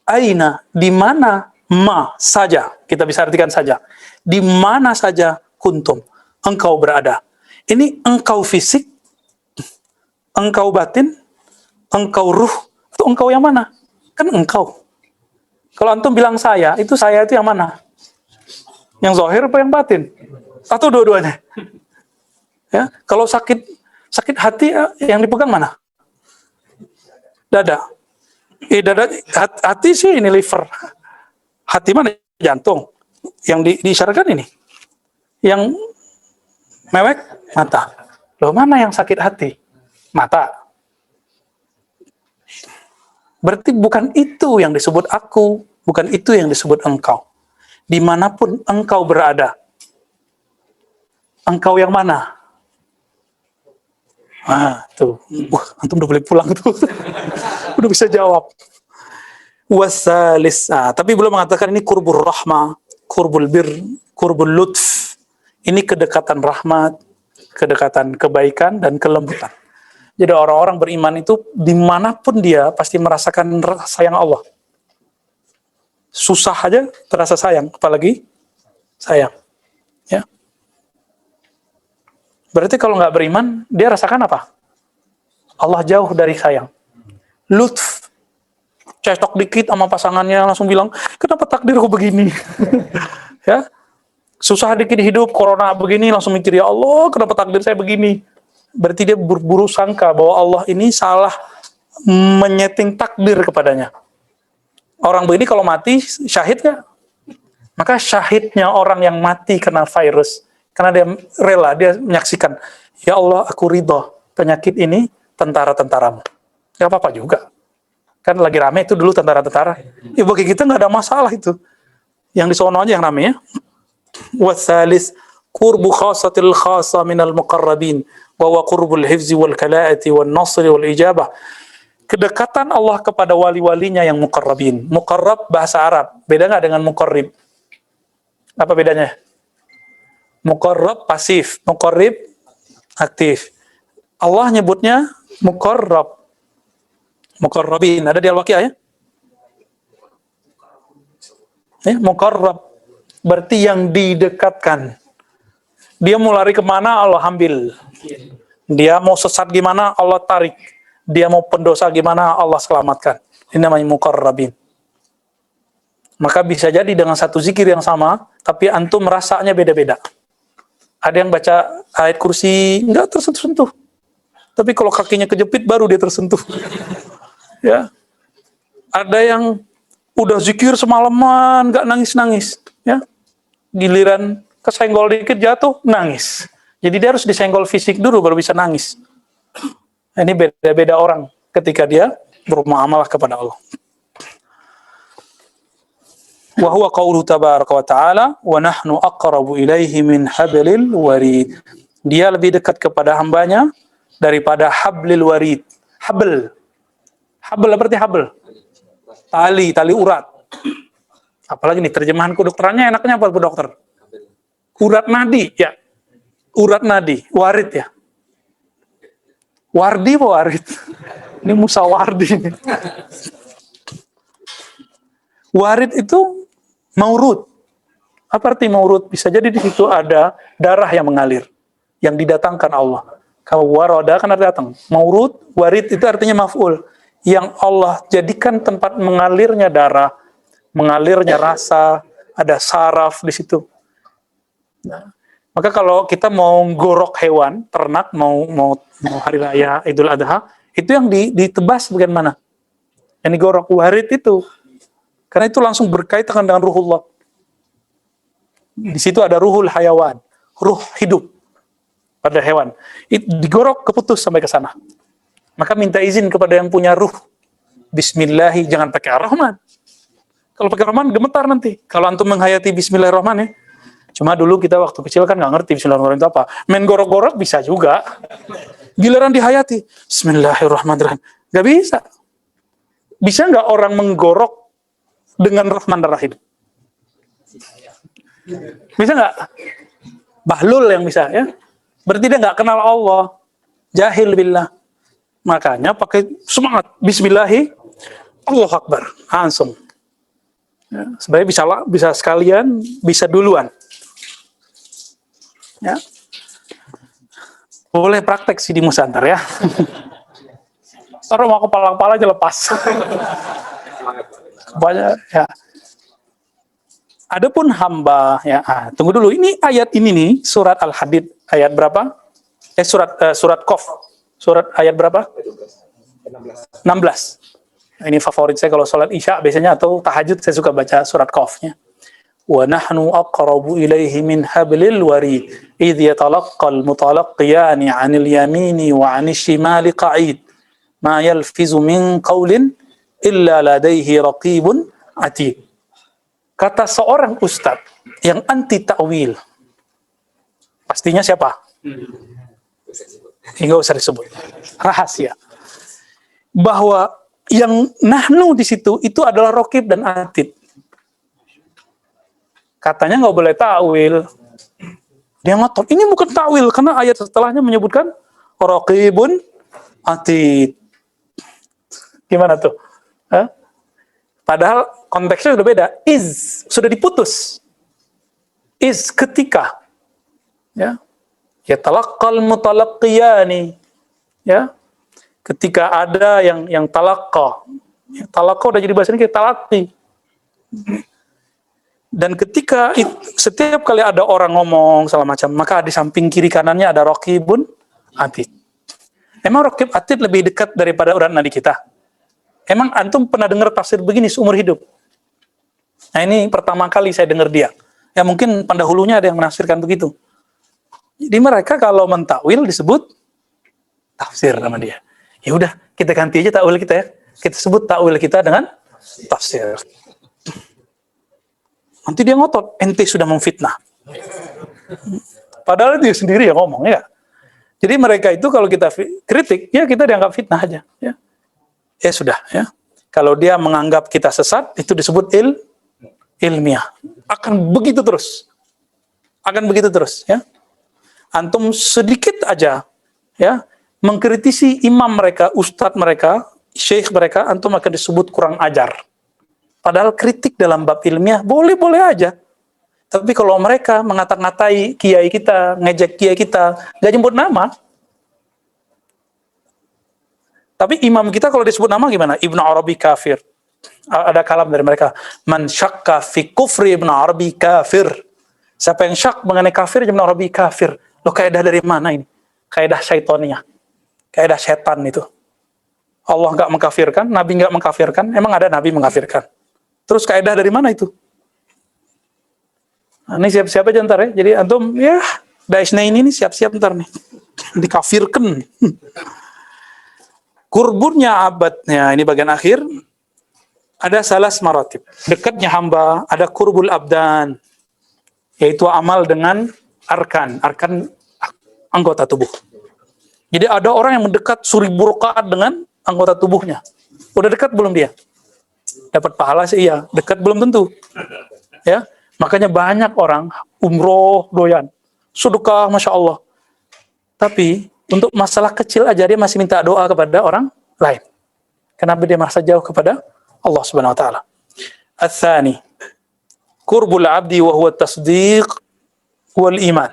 aina, di mana ma saja, kita bisa artikan saja. Di mana saja kuntum, engkau berada. Ini engkau fisik, engkau batin, engkau ruh, atau engkau yang mana? Kan engkau. Kalau antum bilang saya itu yang mana? Yang zahir apa yang batin? Atau dua-duanya? Ya, kalau sakit hati yang dipegang mana? Dada. Hati sih ini liver. Hati mana? Jantung. Yang diisyaratkan ini. Yang mewek mata. Loh, mana yang sakit hati? Mata. Berarti bukan itu yang disebut aku, bukan itu yang disebut engkau. Dimanapun engkau berada, engkau yang mana? Tuh. Antum udah boleh pulang tuh. Udah bisa jawab. Wasalis. Tapi belum mengatakan ini qurbur rahmah, qurbul bir, qurbul lutf. Ini kedekatan rahmat, kedekatan kebaikan, dan kelembutan. Jadi orang-orang beriman itu dimanapun dia pasti merasakan sayang Allah. Susah aja terasa sayang, apalagi sayang. Ya. Berarti kalau nggak beriman, dia rasakan apa? Allah jauh dari sayang. Lutf, cecok dikit sama pasangannya langsung bilang, kenapa takdirku begini? Ya, susah dikit hidup, corona begini, langsung mikir, ya Allah, kenapa takdir saya begini? Berarti dia berburu sangka bahwa Allah ini salah menyeting takdir kepadanya. Orang begini kalau mati, syahid nggak? Maka syahidnya orang yang mati kena virus, karena dia rela, dia menyaksikan, ya Allah, aku ridho penyakit ini tentara-tentaramu. Nggak apa-apa juga. Kan lagi rame itu dulu tentara-tentara. Ya bagi kita nggak ada masalah itu. Yang di sono aja yang rame ya. Wasalis qurbu khasatil khasa minal muqarrabin wa qurbul hifzi wal kalaati wal nasri wal ijabah. Kedekatan Allah kepada wali-walinya yang muqarrabin. Muqarrab bahasa Arab. Beda nggak dengan muqarrib? Apa bedanya? Muqarrab pasif, muqarrib aktif. Allah nyebutnya muqarrab. Muqarrabin. Ada di Al-Waqiah ya? Muqarrab. Berarti yang didekatkan. Dia mau lari kemana, Allah ambil. Dia mau sesat gimana, Allah tarik. Dia mau pendosa gimana, Allah selamatkan. Ini namanya muqarrabin. Maka bisa jadi dengan satu zikir yang sama, tapi antum merasanya beda-beda. Ada yang baca ayat kursi, enggak tersentuh-sentuh. Tapi kalau kakinya kejepit, baru dia tersentuh. Ya. Ada yang udah zikir semalaman, enggak nangis-nangis. Ya. Giliran kesenggol dikit jatuh, nangis. Jadi dia harus disenggol fisik dulu baru bisa nangis. Ini beda-beda orang ketika dia bermuamalah kepada Allah. Wa huwa qauluhu tabaraka wa ta'ala wa nahnu aqrabu ilaihi min hablil warid. Dia lebih dekat kepada hambanya daripada hablil warid. Habl. Habl berarti habl. Tali urat. Apalagi nih terjemahan kedokterannya enaknya apa Bu Dokter? Urat nadi, ya. Urat nadi, warid ya. Wardi apa warid? Ini musawardi. Warid itu maurud. Apa arti maurud? Bisa jadi di situ ada darah yang mengalir, yang didatangkan Allah. Kalau waroda kan artinya datang. Maurud, warid itu artinya maf'ul. Yang Allah jadikan tempat mengalirnya darah, mengalirnya rasa, ada saraf di situ. Nah, maka kalau kita mau gorok hewan, ternak, mau hari raya Idul Adha, itu yang ditebas bagian mana? Yang digorok, warid itu. Karena itu langsung berkaitan dengan ruhullah. Di situ ada ruhul hayawan, ruh hidup pada hewan. Digorok keputus sampai ke sana. Maka minta izin kepada yang punya ruh. Bismillahi, jangan pakai ar-Rahman. Kalau pakai Rahman gemetar nanti. Kalau antum menghayati Bismillahirrahman ya. Cuma dulu kita waktu kecil kan nggak ngerti Bismillahirrahmanirrahim itu apa. Main gorok-gorok bisa juga. Giliran dihayati Bismillahirrahmanirrahim. Nggak bisa. Bisa nggak orang menggorok dengan Rahman dan Rahim? Bisa nggak? Bahlul yang bisa ya. Berarti dia nggak kenal Allah. Jahil billah. Makanya pakai semangat. Bismillahi, Allahu Akbar. Langsung. Ya, sebenarnya bisa sekalian, bisa duluan. Ya. Boleh praktek sih di Musantar ya. Taruh mau kepala-kepala aja lepas. Banyak ya. Adapun hamba ya, tunggu dulu. Ini ayat ini nih, surat Al-Hadid ayat berapa? Surat Qaf. Surat ayat berapa? 16. Ini favorit saya kalau sholat isya biasanya, atau tahajud saya suka baca surat Qaf-nya. Wa nahnu aqrabu ilaihi min hablil warid idh yatalaqqal mutalaqqiyani 'anil yamini wa 'anil shimali qa'id ma yalfizu min qawlin illa ladaihi raqibun atid. Kata seorang ustadz yang anti ta'wil. Pastinya siapa? Enggak usah disebut. Rahasia. Bahwa yang nahnu di situ itu adalah raqib dan atid. Katanya nggak boleh ta'wil. Dia ngotot, ini bukan ta'wil karena ayat setelahnya menyebutkan raqibun atid. Gimana tuh? Hah? Padahal konteksnya sudah beda. Is sudah diputus. Is ketika, ya, yatalaqqal mutalaqqiyani, ya, ketika ada yang talaqqa. Talaqqa udah jadi bahasa ini kayak talaqi. Dan ketika setiap kali ada orang ngomong segala macam, maka di samping kiri kanannya ada raqibun atid. Emang raqib atid lebih dekat daripada urat nadi kita? Emang antum pernah dengar tafsir begini seumur hidup? Nah, ini pertama kali saya dengar dia. Ya mungkin pendahulunya ada yang menafsirkan begitu. Jadi mereka kalau mentakwil disebut tafsir sama dia. Ya udah, kita ganti aja takwil kita ya. Kita sebut takwil kita dengan tafsir. Nanti dia ngotot, ente sudah memfitnah. Padahal dia sendiri yang ngomong, ya. Jadi mereka itu kalau kita kritik, ya kita dianggap fitnah aja, ya. Ya sudah, ya. Kalau dia menganggap kita sesat, itu disebut ilmiah. Akan begitu terus. Akan begitu terus, ya. Antum sedikit aja, ya, mengkritisi imam mereka, ustadz mereka, syekh mereka, antum akan disebut kurang ajar. Padahal kritik dalam bab ilmiah boleh-boleh aja. Tapi kalau mereka mengata-ngatai kiai kita, ngejek kiai kita, nggak nyebut nama. Tapi imam kita kalau disebut nama gimana? Ibnu Arabi kafir. Ada kalam dari mereka. Man syakka fi kufri Ibnu Arabi kafir. Siapa yang syak mengenai kafir, Ibnu Arabi kafir. Loh, kaidah dari mana ini? Kaidah syaitoniyah. Kaidah setan itu. Allah nggak mengkafirkan, Nabi nggak mengkafirkan. Emang ada Nabi mengkafirkan? Terus kaidah dari mana itu? Nah, ini siap-siap aja ntar ya. Jadi antum, ya, Daesna ini siap-siap ntar nih. Dikafirkan. Kurbunnya abadnya, ini bagian akhir. Ada salas maratib. Dekatnya hamba, ada kurbul abdan. Yaitu amal dengan arkan. Arkan anggota tubuh. Jadi ada orang yang mendekat 1000 rakaat dengan anggota tubuhnya. Udah dekat belum dia? Dapat pahala sih iya, dekat belum tentu. Ya, makanya banyak orang umroh doyan, sedekah, masya Allah. Tapi untuk masalah kecil aja dia masih minta doa kepada orang lain. Kenapa dia merasa jauh kepada Allah Subhanahu Wa Taala? Ats-tsani, qurbul abdi wa huwa tasdiq wal iman.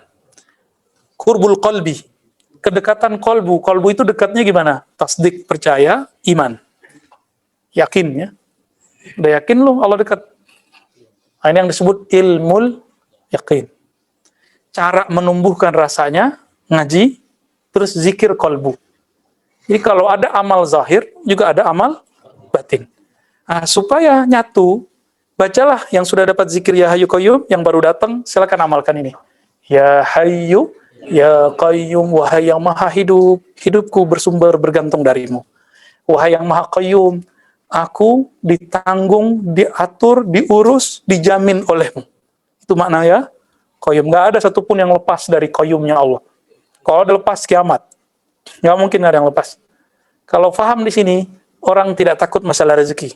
Qurbul qalbi, kedekatan kolbu. Kolbu itu dekatnya gimana? Tasdik, percaya, iman, yakin ya. Udah yakin lu Allah dekat. Nah, ini yang disebut ilmul yakin. Cara menumbuhkan rasanya ngaji, terus zikir kolbu. Jadi kalau ada amal zahir, juga ada amal batin. Nah, supaya nyatu, bacalah yang sudah dapat zikir Ya Hayyu Qayyum, yang baru datang silakan amalkan ini. Ya Hayyu Ya Qayyum, wahai yang maha hidup, hidupku bersumber bergantung darimu. Wahai yang maha qayyum, aku ditanggung, diatur, diurus, dijamin olehmu. Itu maknanya qayyum. Nggak ada satupun yang lepas dari qayyumnya Allah. Kalau ada lepas kiamat, nggak mungkin ada yang lepas. Kalau paham di sini, orang tidak takut masalah rezeki.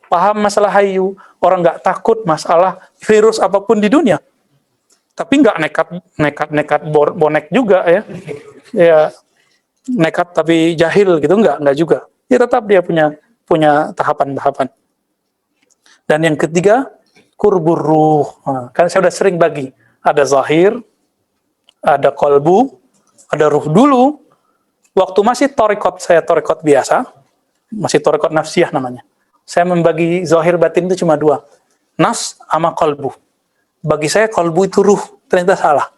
Paham masalah hayyu, orang nggak takut masalah virus apapun di dunia. Tapi nggak nekat bonek juga ya. Ya nekat tapi jahil gitu nggak juga. Ya tetap dia punya tahapan-tahapan. Dan yang ketiga, kurbur ruh. Nah, kan saya udah sering bagi. Ada zahir, ada kolbu, ada ruh. Dulu waktu masih torikot, saya torikot biasa, masih torikot nafsiyah namanya. Saya membagi zahir batin itu cuma 2. Nafs sama kolbu. Bagi saya kolbu itu ruh, ternyata salah.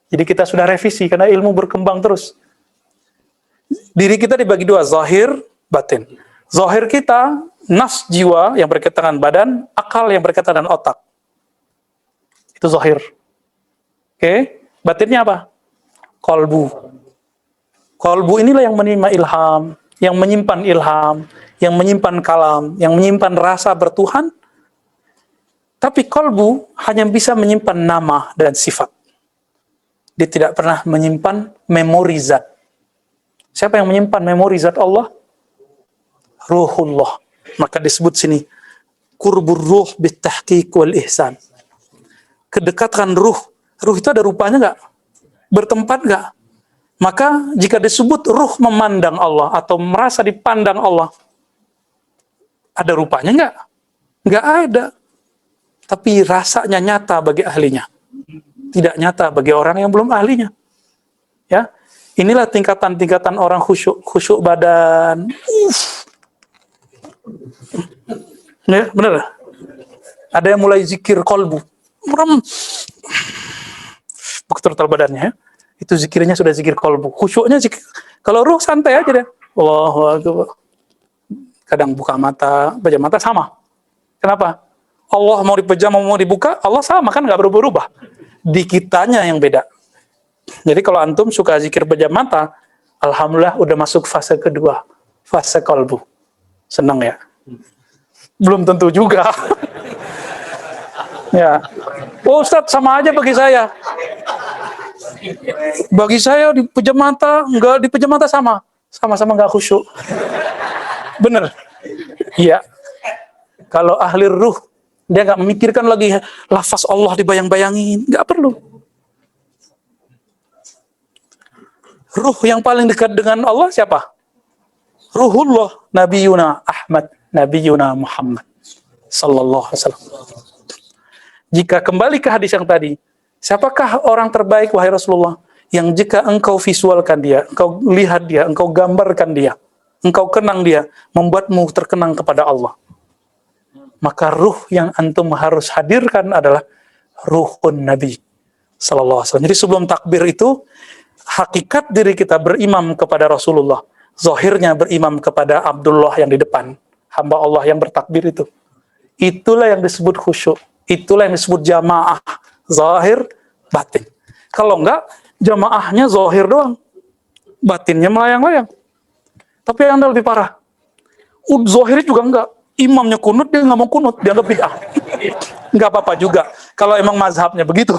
Jadi kita sudah revisi karena ilmu berkembang terus. Diri kita dibagi 2, zahir, batin. Zahir kita, nafs jiwa yang berkaitan dengan badan, akal yang berkaitan dengan otak. Itu zahir. Oke, batinnya apa? Kolbu. Kolbu inilah yang menerima ilham, yang menyimpan ilham, yang menyimpan kalam, yang menyimpan rasa bertuhan. Tapi kolbu hanya bisa menyimpan nama dan sifat. Dia tidak pernah menyimpan memori zat. Siapa yang menyimpan memori zat Allah? Ruhullah. Maka disebut sini qurbur ruh bitahqiq wal ihsan. Kedekatan ruh. Ruh itu ada rupanya enggak? Bertempat enggak? Maka jika disebut ruh memandang Allah atau merasa dipandang Allah, ada rupanya enggak? Enggak ada. Tapi rasanya nyata bagi ahlinya. Tidak nyata bagi orang yang belum ahlinya. Ya. Inilah tingkatan-tingkatan orang khusyuk badan. Ya, benar. Ada yang mulai zikir kolbu. Betul badannya ya. Itu zikirnya sudah zikir kolbu. Khusyuknya zikir. Kalau ruh santai aja deh. Allahu Akbar. Kadang buka mata, pejam mata sama. Kenapa? Allah mau dipejam mau dibuka, Allah sama kan nggak berubah-ubah. Di kitanya yang beda. Jadi kalau antum suka zikir pejam mata, alhamdulillah udah masuk fase kedua, fase kolbu. Senang ya? Belum tentu juga. Ya, oh, Ustadz sama aja bagi saya. Bagi saya di pejam mata, enggak di pejam mata sama-sama nggak khusyuk. Bener? Iya. Kalau ahli ruh, dia nggak memikirkan lagi lafaz Allah dibayang-bayangin, nggak perlu. Ruh yang paling dekat dengan Allah siapa? Ruhullah, Nabiyuna Ahmad, Nabiyuna Muhammad sallallahu alaihi wasallam. Jika kembali ke hadis yang tadi, siapakah orang terbaik wahai Rasulullah? Yang jika engkau visualkan dia, engkau lihat dia, engkau gambarkan dia, engkau kenang dia, membuatmu terkenang kepada Allah. Maka ruh yang antum harus hadirkan adalah ruhun Nabi sallallahu alaihi wasallam. Jadi sebelum takbir itu, hakikat diri kita berimam kepada Rasulullah, zahirnya berimam kepada Abdullah yang di depan, hamba Allah yang bertakbir itu. Itulah yang disebut khusyuk, itulah yang disebut jamaah, zahir, batin. Kalau enggak, jamaahnya zahir doang, batinnya melayang-layang. Tapi yang lebih parah, zahirnya juga enggak. Imamnya kunut, dia nggak mau kunut, dianggap bid'ah. Nggak apa-apa juga, kalau emang mazhabnya begitu.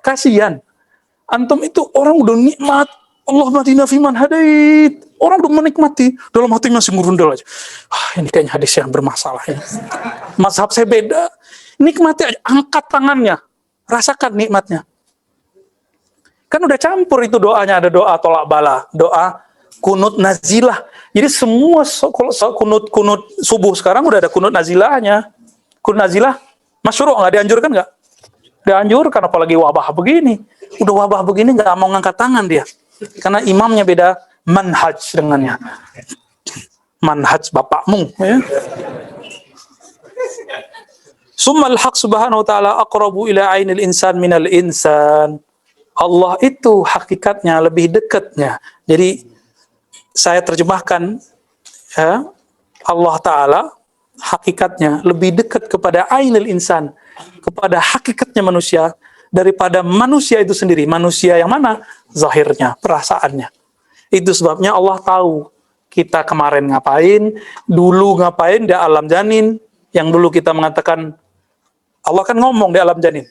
Kasihan. Antum itu orang udah nikmat, Allah madina fiman hadait. Orang udah menikmati, dalam hati masih ngurundel aja. Ini kayaknya hadis yang bermasalah ya. Mazhab saya beda. Nikmati aja, angkat tangannya, rasakan nikmatnya. Kan udah campur itu doanya, ada doa tolak bala, doa kunut nazilah. Jadi semua kunut subuh sekarang udah ada kunut nazilahnya. Kunut nazilah masyru' nggak dianjurkan nggak? Dianjurkan, apalagi wabah begini. Udah wabah begini nggak mau ngangkat tangan dia. Karena imamnya beda manhaj dengannya. Manhaj bapakmu. Ya. Summal haq subhanahu wa ta'ala aqrabu ila ainil insan minal insan. Allah itu hakikatnya lebih dekatnya. Jadi saya terjemahkan ya, Allah Ta'ala hakikatnya lebih dekat kepada ainil insan, kepada hakikatnya manusia daripada manusia itu sendiri. Manusia yang mana? Zahirnya, perasaannya. Itu sebabnya Allah tahu kita kemarin ngapain, dulu ngapain di alam janin, yang dulu kita mengatakan, Allah kan ngomong di alam janin.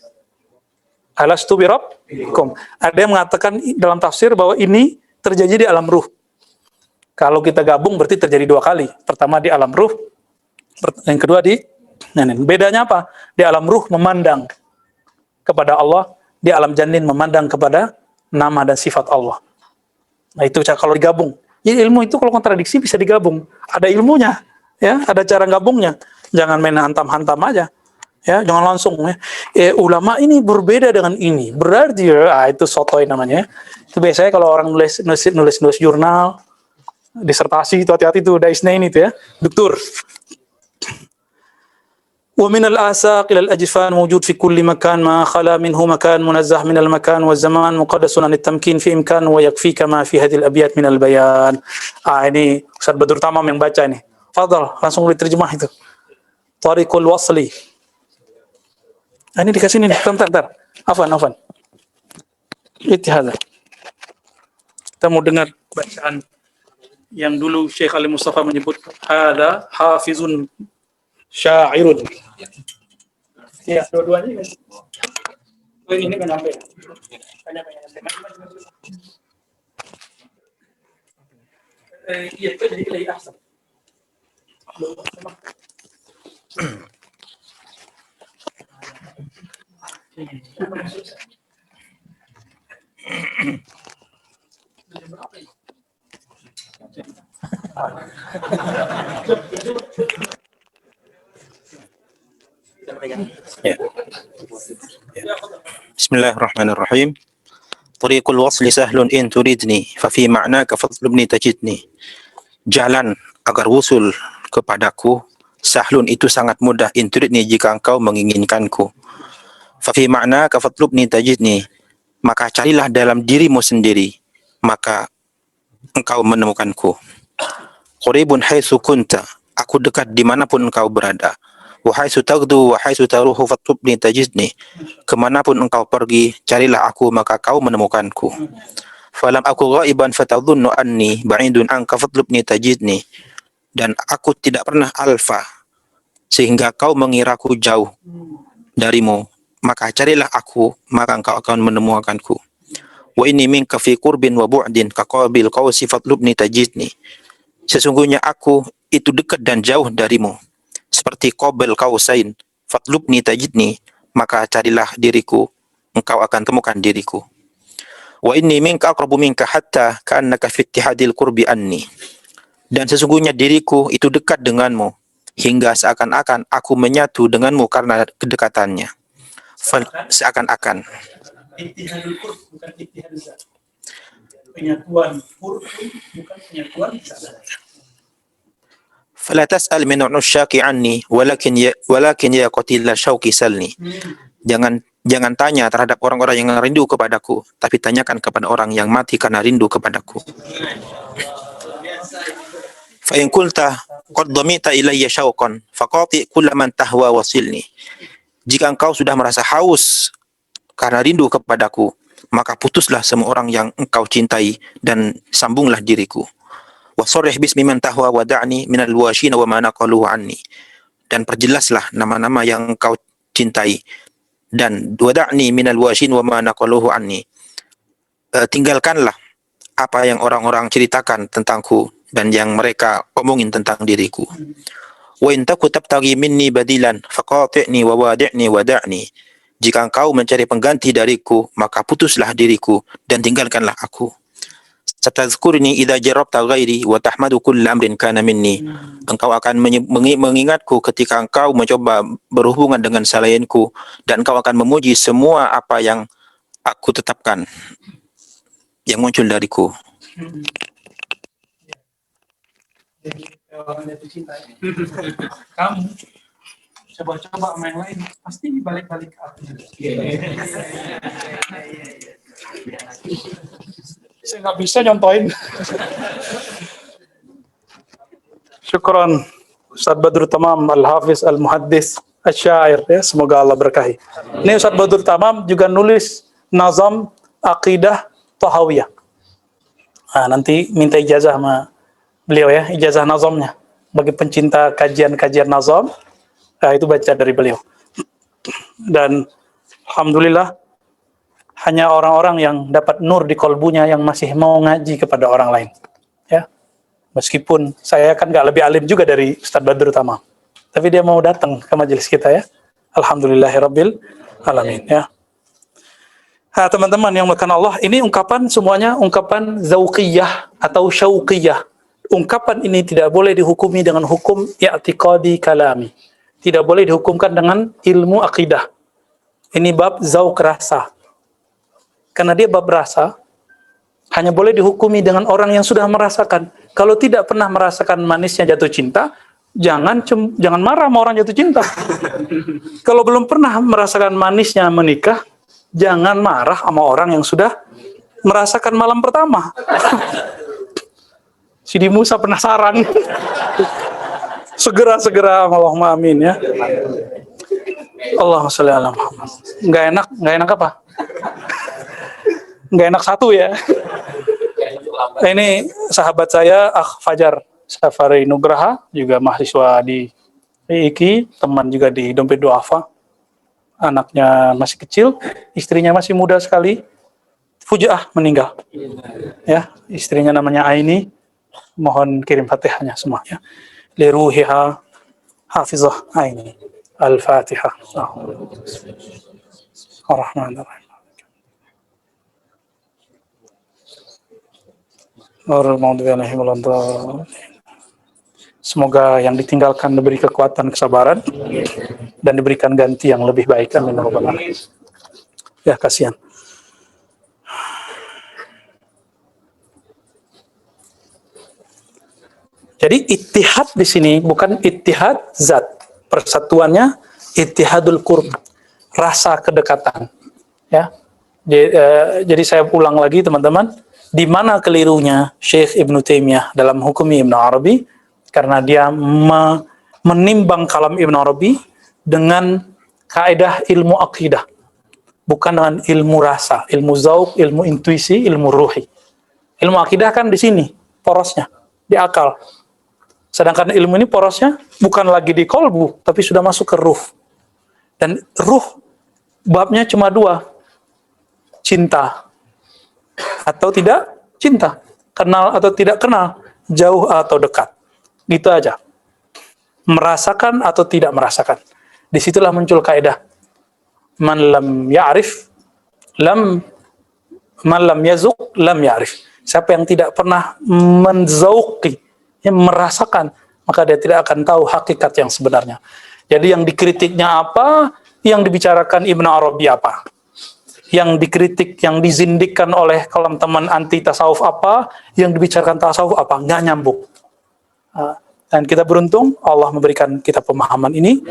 Alastu birabbikum. Ada yang mengatakan dalam tafsir bahwa ini terjadi di alam ruh. Kalau kita gabung berarti terjadi dua kali. Pertama di alam ruh, yang kedua di janin. Bedanya apa? Di alam ruh memandang kepada Allah, di alam janin memandang kepada nama dan sifat Allah. Nah itu kalau digabung. Jadi ilmu itu kalau kontradiksi bisa digabung. Ada ilmunya, ya, ada cara gabungnya. Jangan main hantam-hantam aja. Ya, jangan langsung ya. Ulama ini berbeda dengan ini. Berarti itu sotoy namanya. Itu biasanya kalau orang nulis jurnal, disertasi itu hati-hati tuh, Daisnain itu ya, doktor. ومن الآساق إلى الأجفان موجود في كل مكان ما خلا منه مكان منزه من المكان والزمان مقدس عن التمكين في إمكان ويكفيك ما في هذه الأبيات من البيان. Ini Ustaz Badrul Tamam yang baca ini. Fadhal, langsung diterjemah itu. Tariqul Wasli. Ini dikasih ini, bentar. Afan. Ittihad. Kita mau dengar bacaan yang dulu Syekh Ali Mustafa menyebut hadza hafizun syairun. Ya, dua-duanya kan. Oh, ini kan sampai. Banyak. Iya, itu jadi lebih ahsan. Bismillahirrahmanirrahim. Tariqul wasli sahlun in turidni fa fi ma'naka fatlubni tajidni. Jalan agar wusul kepadaku sahlun itu sangat mudah in turidni jika engkau menginginkanku. Fa fi ma'naka fatlubni tajidni. Maka carilah dalam dirimu sendiri maka engkau menemukanku. Quribun haitsu kunta. Aku dekat dimanapun engkau berada. Wa haitsu taghdu wa haitsu taruhu fatlubni tajidni. Kemanapun engkau pergi, carilah aku maka kau menemukanku. Falam aku ghaiban fatadhunnu anni ba'idun anka fatlubni tajidni. Dan aku tidak pernah alfa sehingga kau mengiraku jauh darimu, maka carilah aku maka engkau akan menemukanku. Wa inni minka fi qurbin wa bu'din ka qabil qausi fatlubni tajidni. Sesungguhnya aku itu dekat dan jauh darimu seperti qabil qausain fatlubni tajidni, maka carilah diriku engkau akan temukan diriku. Wa inni minka aqrabu minka hatta ka'annaka fi ittihadil qurbi anni. Dan sesungguhnya diriku itu dekat denganmu hingga seakan-akan aku menyatu denganmu karena kedekatannya. Seakan-akan. Ittihadul qurb bukan ittihadul zat. Penyatuan qurb bukan penyatuan zat. Fala tas'al min usyaqi anni walakin ya qatila syauqi salni. Jangan tanya terhadap orang-orang yang rindu kepadaku, tapi tanyakan kepada orang yang mati karena rindu kepadaku. Fa in qulta qad dhamita ilayya syauqan faqati kull man tahwa wasilni. Jika engkau sudah merasa haus karena rindu kepadaku, maka putuslah semua orang yang engkau cintai dan sambunglah diriku. Wasarrih bismi man tahwa wada'ni minal washina wa ma naqaluhu anni. Dan perjelaslah nama-nama yang engkau cintai dan wada'ni minal washin wa ma naqaluhu anni. Tinggalkanlah apa yang orang-orang ceritakan tentangku dan yang mereka omongin tentang diriku. Wa in taku tabtaghi minni badilan faqati'ni wa wadi'ni wada'ni. Jika engkau mencari pengganti dariku, maka putuslah diriku dan tinggalkanlah aku. Satazkurni idza jarabta ghairi wa tahmadu kull amrin kana minni. Engkau akan mengingatku ketika engkau mencoba berhubungan dengan selainku dan engkau akan memuji semua apa yang aku tetapkan yang muncul dariku. Orang jatuh cinta. Kamu coba-coba sama yang lain pasti balik-balik ke aku. Saya nggak bisa nyontoin. Syukran Ustaz Badrul Tamam Al-Hafiz Al-Muhaddis Asy-Syair, ya, semoga Allah berkahi. Ini Ustaz Badrul Tamam juga nulis nazam aqidah Thahawiyah. Nah, nanti minta ijazah sama beliau ya, ijazah nazamnya. Bagi pencinta kajian-kajian nazam, itu baca dari beliau. Dan alhamdulillah hanya orang-orang yang dapat nur di kolbunya yang masih mau ngaji kepada orang lain. Ya, meskipun saya kan nggak lebih alim juga dari Ustaz Badrul Tamam, tapi dia mau datang ke majelis kita ya. Alhamdulillahirabbil alamin ya. Nah, teman-teman yang makan Allah, ini ungkapan semuanya ungkapan zauqiyah atau syauqiyah. Ungkapan ini tidak boleh dihukumi dengan hukum i'tiqadi kalami. Tidak boleh dihukumkan dengan ilmu akidah. Ini bab zauq rasa. Karena dia bab rasa, hanya boleh dihukumi dengan orang yang sudah merasakan. Kalau tidak pernah merasakan manisnya jatuh cinta, jangan marah sama orang jatuh cinta. Kalau belum pernah merasakan manisnya menikah, jangan marah sama orang yang sudah merasakan malam pertama. Sidi Musa penasaran. Segera Allahumma amin ya. Allahumma sholli ala Muhammad. Nggak enak apa? Nggak enak satu ya. Ini sahabat saya, Fajar Safari Nugraha, juga mahasiswa di IIKI, teman juga di Dompet Duafa. Anaknya masih kecil, istrinya masih muda sekali. Fujaah meninggal. Ya, istrinya namanya Aini. Mohon kirim Fatihahnya semuanya. Liruhiha hafizah Aini. Al-Fatihah. Ar-Rahmanir-Rahim. Semoga yang ditinggalkan diberi kekuatan, kesabaran, dan diberikan ganti yang lebih baik. Amin. Ya, kasihan. Jadi ittihad di sini bukan ittihad zat, persatuannya ittihadul qurb, rasa kedekatan. Ya, jadi saya ulang lagi teman-teman, di mana kelirunya Syekh Ibnu Taimiyah dalam hukumi Ibnu Arabi, karena dia menimbang kalam Ibnu Arabi dengan kaidah ilmu akidah, bukan dengan ilmu rasa, ilmu zauq, ilmu intuisi, ilmu ruhi. Ilmu akidah kan di sini porosnya, di akal. Sedangkan ilmu ini porosnya bukan lagi di kolbu, tapi sudah masuk ke ruh. Dan ruh babnya cuma dua, cinta atau tidak cinta, kenal atau tidak kenal, jauh atau dekat. Gitu aja. Merasakan atau tidak merasakan. Disitulah muncul kaidah man lam ya'rif man lam yazuq lam ya'rif. Siapa yang tidak pernah menzauqi, yang merasakan, maka dia tidak akan tahu hakikat yang sebenarnya. Jadi yang dikritiknya apa, yang dibicarakan Ibnu Arabi apa, yang dikritik, yang dizindikkan oleh kalam teman anti tasawuf apa, yang dibicarakan tasawuf apa, nggak nyambung. Dan kita beruntung Allah memberikan kita pemahaman ini.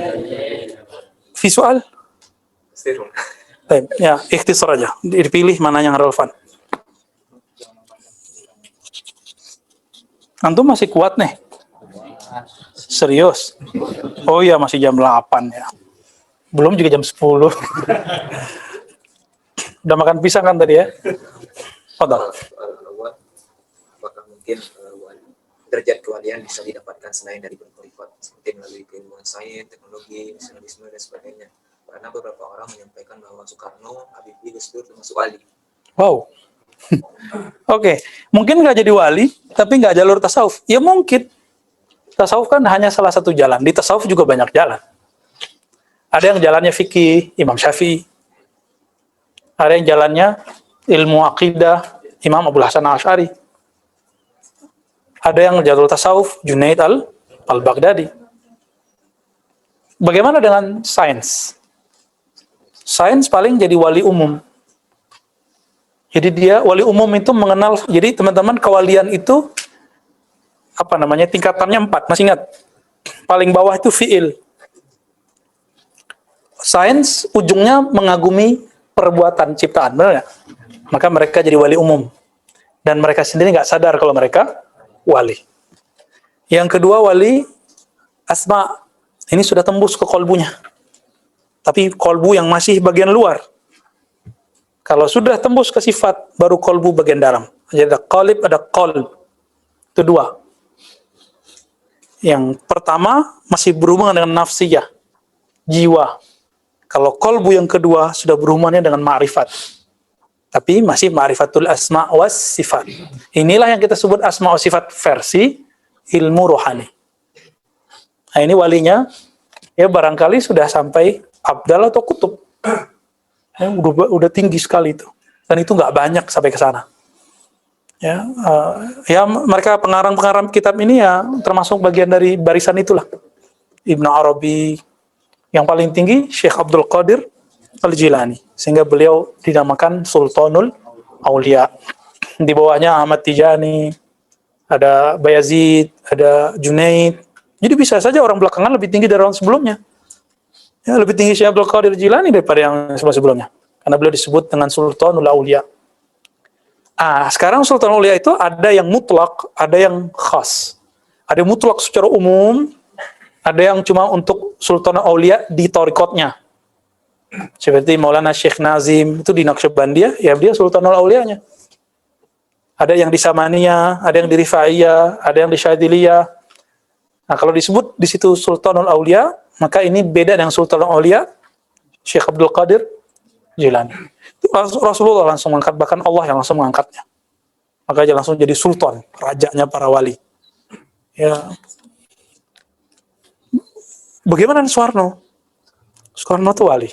Visual, ya ikhtisar aja, dipilih mana yang relevan. Antum masih kuat nih? Serius? Oh iya, masih jam 8 ya. Belum juga jam 10. Udah makan pisang kan tadi ya? Fadal. Apakah mungkin derajat kewalian bisa didapatkan selain dari berkhilafat, seperti melalui keilmuan sains, teknologi, nasionalisme, dan sebagainya? Karena beberapa orang menyampaikan bahwa Soekarno, Habibie, Gus Dur termasuk wali. Wow. Oke, mungkin nggak jadi wali, tapi nggak jalur tasawuf. Ya mungkin. Tasawuf kan hanya salah satu jalan. Di tasawuf juga banyak jalan. Ada yang jalannya fikih, Imam Syafi'i. Ada yang jalannya ilmu akidah, Imam Abu Hasan Al-Asy'ari. Ada yang jalur tasawuf, Junaid al-Baghdadi. Bagaimana dengan sains? Sains paling jadi wali umum. Jadi dia wali umum itu mengenal, jadi teman-teman kewalian itu apa namanya, tingkatannya 4, masih ingat? Paling bawah itu fi'il. Sains ujungnya mengagumi perbuatan ciptaan, benar nggak? Maka mereka jadi wali umum. Dan mereka sendiri nggak sadar kalau mereka wali. Yang kedua wali asma, ini sudah tembus ke kolbunya. Tapi kolbu yang masih bagian luar. Kalau sudah tembus ke sifat, baru kolbu bagian dalam. Jadi ada qalib, ada qalb. Itu dua. Yang pertama masih berhubungan dengan nafsiyah, jiwa. Kalau qalbu yang kedua sudah berhubungannya dengan ma'rifat. Tapi masih ma'rifatul asma' was sifat. Inilah yang kita sebut asma' was sifat versi ilmu rohani. Nah ini walinya, ya barangkali sudah sampai abdal atau kutub. Udah tinggi sekali itu, dan itu nggak banyak sampai ke sana. Ya, ya mereka pengarang kitab ini ya termasuk bagian dari barisan itulah. Ibnu Arabi, yang paling tinggi Syekh Abdul Qadir Al-Jilani, sehingga beliau dinamakan Sultanul Aulia. Di bawahnya Ahmad Tijani, ada Bayazid, ada Junaid, Jadi bisa saja orang belakangan lebih tinggi dari orang sebelumnya. Ya, lebih tinggi Syekh Abdul Qadir Jilani daripada yang sebelum-sebelumnya. Karena beliau disebut dengan Sultanul Aulia. Sekarang Sultanul Aulia itu ada yang mutlak, ada yang khas. Ada yang mutlak secara umum, ada yang cuma untuk Sultanul Aulia di torikotnya. Seperti Maulana Syekh Nazim, itu di Naqsyabandiyah, ya dia Sultanul Aulianya. Ada yang di Samaniyah, ada yang di Rifaiyah, ada yang di Syadziliyah. Nah, kalau disebut di situ Sultanul Aulia, maka ini beda dengan Sultanul Aulia Syekh Abdul Qadir Jilani. Itu Rasulullah langsung mengangkat, bahkan Allah yang langsung mengangkatnya. Maka dia langsung jadi sultan, rajanya para wali. Ya. Bagaimana Soekarno? Soekarno itu wali.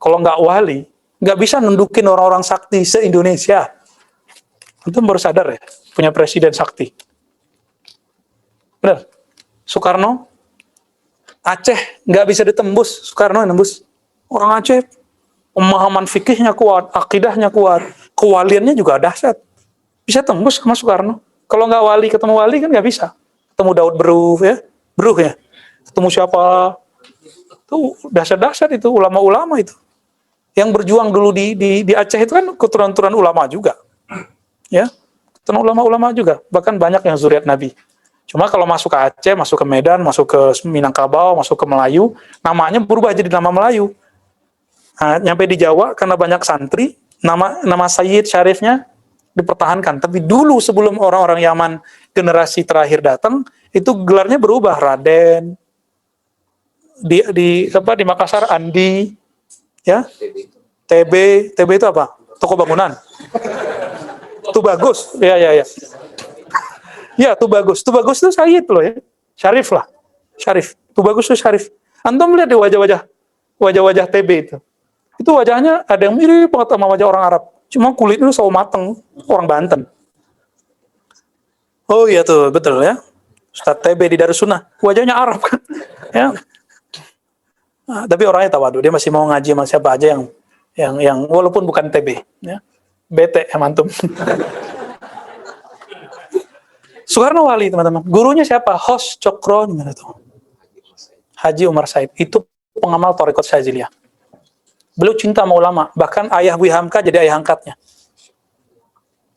Kalau nggak wali, nggak bisa nundukin orang-orang sakti se-Indonesia. Itu baru sadar ya, punya presiden sakti. Benar? Soekarno, Aceh nggak bisa ditembus, Soekarno yang nembus. Orang Aceh, pemahaman fikihnya kuat, akidahnya kuat, kewaliannya juga dahsyat. Bisa tembus sama Soekarno. Kalau nggak wali ketemu wali kan nggak bisa. Ketemu Daud Beruh ya, ketemu siapa? Itu dahsyat-dahsyat itu, ulama-ulama itu. Yang berjuang dulu di Aceh itu kan keturunan-keturunan ulama juga. Ya, keturunan ulama-ulama juga. Bahkan banyak yang zuriat Nabi. Cuma kalau masuk ke Aceh, masuk ke Medan, masuk ke Minangkabau, masuk ke Melayu, namanya berubah jadi nama Melayu. Nah, nyampe di Jawa karena banyak santri, nama Sayyid Syarifnya dipertahankan. Tapi dulu sebelum orang-orang Yaman generasi terakhir datang, itu gelarnya berubah, Raden. Di Makassar Andi, ya. TB itu apa? Toko bangunan. Itu bagus. Ya. Ya, itu bagus. Itu bagus itu Sayyid loh ya. Syarif lah. Syarif. Itu bagus itu Syarif. Antum lihat di wajah-wajah TB itu. Itu wajahnya ada yang mirip banget sama wajah orang Arab. Cuma kulitnya sawo mateng, orang Banten. Oh iya tuh, betul ya. Ustaz TB di Darussunnah, wajahnya Arab kan. Ya. Nah, tapi orangnya tawadu, dia masih mau ngaji sama siapa aja yang walaupun bukan TB, ya. Bete ya mantum. Soekarno wali, teman-teman. Gurunya siapa? Hos Cokro, gimana tuh? Haji Umar Said. Itu pengamal Thariqat Syadziliyah. Beliau cinta sama ulama. Bahkan ayah Buya Hamka jadi ayah angkatnya.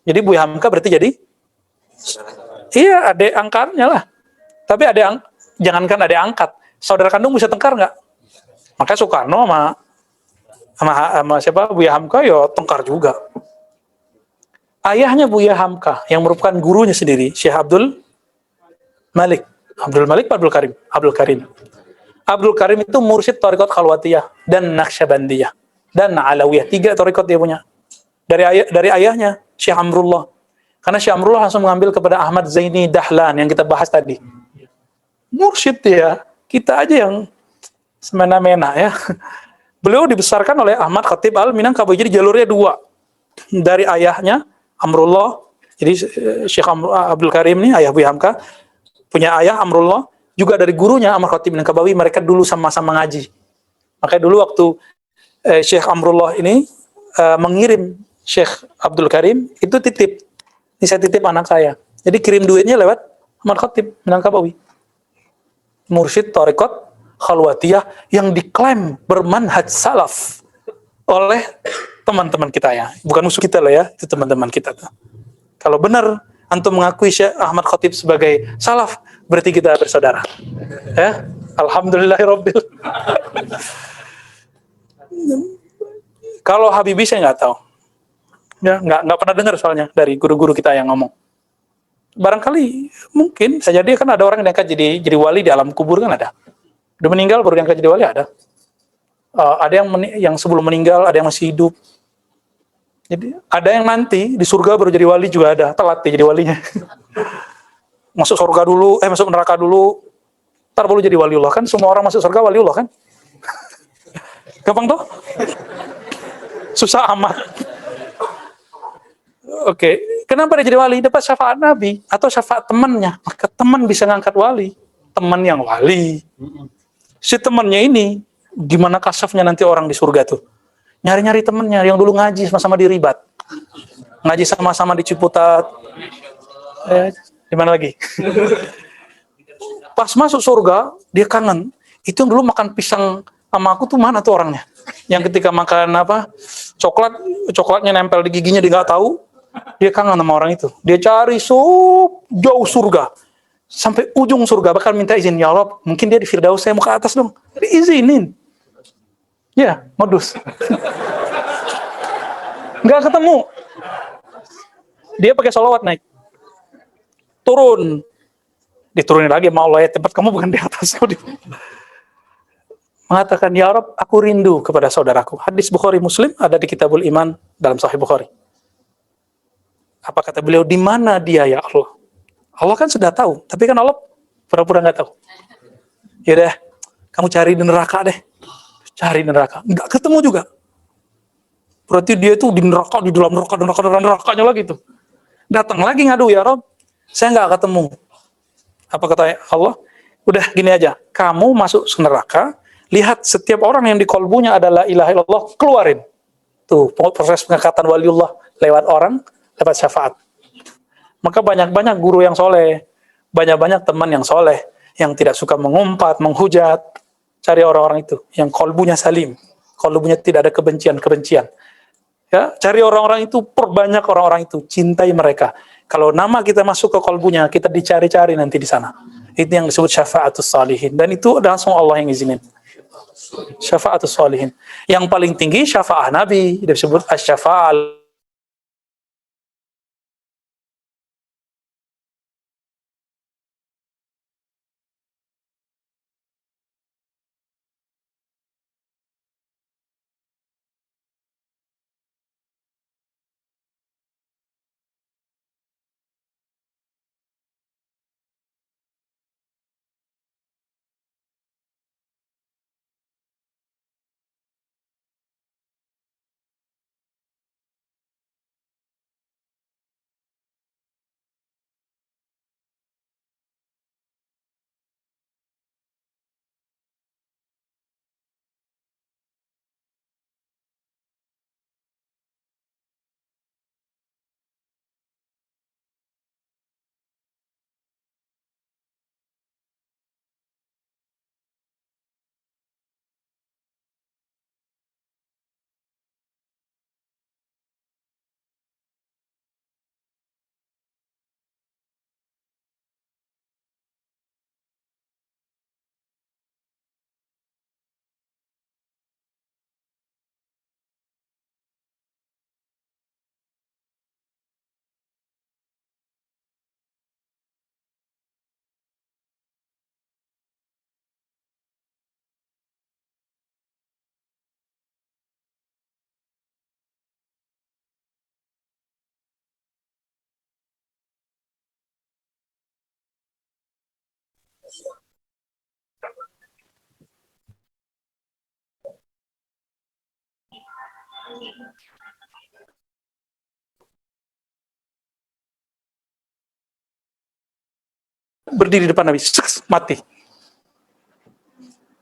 Jadi Buya Hamka berarti jadi? Iya, adik angkatnya lah. Tapi jangankan adik angkat. Saudara kandung bisa tengkar nggak? Makanya Soekarno sama siapa? Buya Hamka ya tengkar juga. Ayahnya Buya Hamka yang merupakan gurunya sendiri, Syekh Abdul Malik. Abdul Karim. Abdul Karim itu mursyid Thariqat Khalwatiyah dan Naqsyabandiyah dan Alawiyah. 3 thariqat dia punya. Dari ayahnya Syekh Amrullah. Karena Syekh Amrullah langsung mengambil kepada Ahmad Zaini Dahlan yang kita bahas tadi. Mursyid dia, kita aja yang semena-mena ya. Beliau dibesarkan oleh Ahmad Khatib Al-Minangkabau. Jadi jalurnya 2. Dari ayahnya Amrullah, jadi Syekh Abdul Karim ini ayah Buya Hamka punya ayah Amrullah, juga dari gurunya Ahmad Khatib Minangkabawi, mereka dulu sama-sama ngaji. Makanya dulu waktu Syekh Amrullah ini mengirim Syekh Abdul Karim, itu titip, ini saya titip anak saya. Jadi kirim duitnya lewat Ahmad Khatib Minangkabawi. Mursyid Thariqat Khalwatiyah yang diklaim bermanhaj salaf oleh teman-teman kita ya, bukan musuh kita lah ya, itu teman-teman kita tuh. Kalau benar antum mengakui Syekh Ahmad Khatib sebagai salaf, berarti kita bersaudara. Ya, alhamdulillahirabbil. Kalau Habibie saya nggak tahu, ya nggak pernah dengar soalnya dari guru-guru kita yang ngomong. Barangkali mungkin saja dia kan ada orang yang diangkat jadi wali di alam kubur kan ada. Udah meninggal baru diangkat jadi wali ada. Ada yang sebelum meninggal, ada yang masih hidup. Jadi ada yang nanti di surga baru jadi wali juga ada, telat ya jadi walinya. Masuk surga dulu, masuk neraka dulu, ntar baru jadi waliullah kan? Semua orang masuk surga waliullah kan? Gampang toh? Susah amat. Oke, kenapa dia jadi wali? Dapat syafaat Nabi atau syafaat temannya. Maka teman bisa ngangkat wali, teman yang wali. Si temannya ini gimana kasafnya nanti orang di surga tuh? Nyari-nyari temennya yang dulu ngaji sama-sama di Ribat, ngaji sama-sama di Ciputat, di mana lagi? Pas masuk surga, dia kangen. Itu yang dulu makan pisang sama aku tuh mana tuh orangnya? Yang ketika makan apa? Coklatnya nempel di giginya dia nggak tahu. Dia kangen sama orang itu. Dia cari jauh surga. Sampai ujung surga bakal minta izin, ya Allah, mungkin dia di Firdaus, saya mau ke atas dong. Diizinin. Ya, modus. Nggak ketemu. Dia pakai sholawat naik. Turun. Diturunin lagi sama Allah, ya tempat kamu bukan di atas. Mengatakan, ya Rabb, aku rindu kepada saudaraku. Hadis Bukhari Muslim ada di Kitabul Iman dalam Sahih Bukhari. Apa kata beliau, di mana dia ya Allah? Allah kan sudah tahu, tapi kan Allah pura-pura nggak tahu. Ya deh, kamu cari di neraka deh. Cari di neraka. Nggak ketemu juga. Berarti dia itu di neraka, di dalam nerakanya lagi tuh. Datang lagi ngadu, ya Rabb, saya nggak ketemu. Apa kata Allah? Udah gini aja, kamu masuk neraka, lihat setiap orang yang di kolbunya adalah ilaha illallah, keluarin. Tuh, proses pengangkatan waliullah lewat orang, lewat syafaat. Maka banyak-banyak guru yang soleh, banyak-banyak teman yang soleh, yang tidak suka mengumpat, menghujat. Cari orang-orang itu, yang kolbunya salim, kolbunya tidak ada kebencian-kebencian. Ya, cari orang-orang itu, perbanyak orang-orang itu, cintai mereka. Kalau nama kita masuk ke kolbunya, kita dicari-cari nanti di sana. Itu yang disebut syafa'atus salihin. Dan itu langsung Allah yang izinin. Syafa'atus salihin. Yang paling tinggi syafa'ah Nabi, disebut asy-syafa'ah. Berdiri di depan Nabi, mati.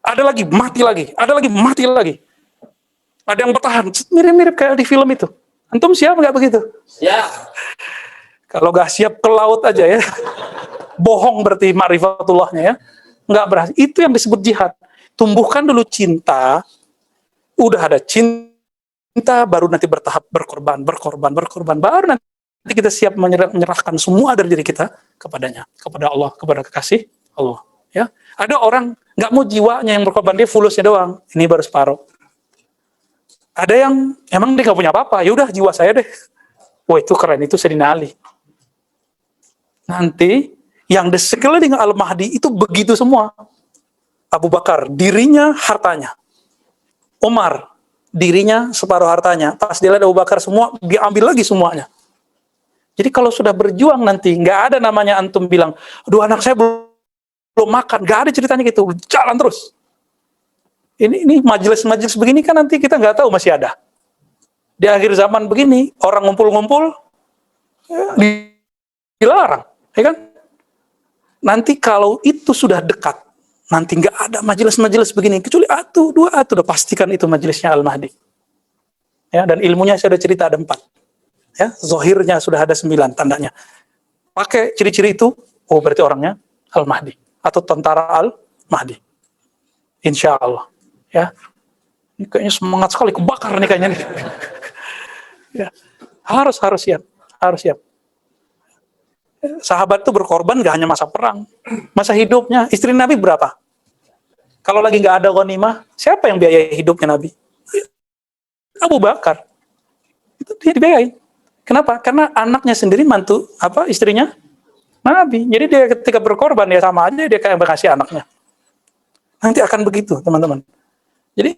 Ada lagi, mati lagi. Ada lagi, mati lagi. Ada yang bertahan, mirip-mirip kayak di film itu. Antum siap nggak begitu? Ya. Kalau nggak siap ke laut aja ya. Bohong berarti ma'rifatullahnya ya. Nggak berhasil. Itu yang disebut jihad. Tumbuhkan dulu cinta. Udah ada cinta, baru nanti bertahap berkorban. Baru nanti kita siap menyerahkan semua dari diri kita kepadanya, kepada Allah, kepada kekasih Allah. Ya, ada orang nggak mau jiwanya yang berkorban, dia fulusnya doang. Ini baru separuh. Ada yang emang dia nggak punya apa-apa, ya udah jiwa saya deh. Wah itu keren, itu Sayyidina Ali. Nanti yang di sekeliling Al-Mahdi itu begitu semua. Abu Bakar, dirinya, hartanya. Umar, dirinya, separuh hartanya. Pas dia lihat Abu Bakar semua, dia ambil lagi semuanya. Jadi kalau sudah berjuang nanti, nggak ada namanya antum bilang, aduh anak saya belum makan, nggak ada ceritanya gitu, jalan terus. Ini majelis-majelis begini kan nanti kita nggak tahu masih ada. Di akhir zaman begini, orang ngumpul-ngumpul, ya, dilarang, ya kan? Nanti kalau itu sudah dekat, nanti nggak ada majelis-majelis begini, kecuali dua udah pastikan itu majelisnya Al-Mahdi. Ya, dan ilmunya saya sudah cerita ada 4. Ya, zohirnya sudah ada 9 tandanya. Pakai ciri-ciri itu, oh berarti orangnya Al-Mahdi. atau tentara Al-Mahdi. Insya Allah. Ya. Ini kayaknya semangat sekali, kebakar nih kayaknya nih. Ya. Harus siap. Harus siap. Sahabat itu berkorban gak hanya masa perang, masa hidupnya. Istri Nabi berapa? Kalau lagi nggak ada ghanimah, siapa yang biayai hidupnya Nabi? Abu Bakar. Itu dia dibiayai. Kenapa? Karena anaknya sendiri mantu istrinya Nabi. Jadi dia ketika berkorban ya sama aja dia kayak berkasih anaknya. Nanti akan begitu, teman-teman. Jadi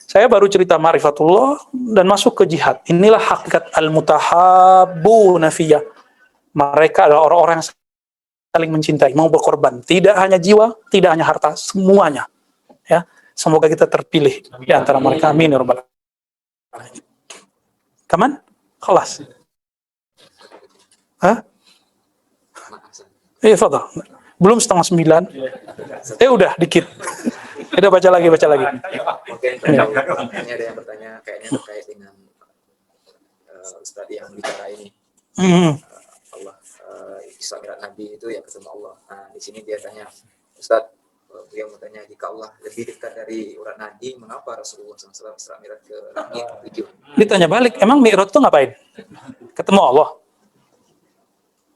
saya baru cerita ma'rifatullah dan masuk ke jihad. Inilah hakikat al-mutahabbuna fiyya. Mereka adalah orang-orang yang saling mencintai, mau berkorban. Tidak hanya jiwa, tidak hanya harta, semuanya. Ya, semoga kita terpilih di antara mereka. Amin ya rabbal alamin. Kaman? Kelas. Hah? Fadhal. Belum 8:30. Udah dikit. Udah baca lagi. Mungkin ini ada yang bertanya kayaknya terkait dengan Ustadz yang bicara ini. Allah, Isra Mi'raj Nabi itu ya ketemu Allah. Nah, di sini dia tanya, Ustadz, beliau mau tanya, jika Allah lebih dekat dari urat nadi, mengapa Rasulullah SAW Isra Mi'raj ke langit 7? Ditanya balik, emang Mi'raj itu ngapain? Ketemu Allah.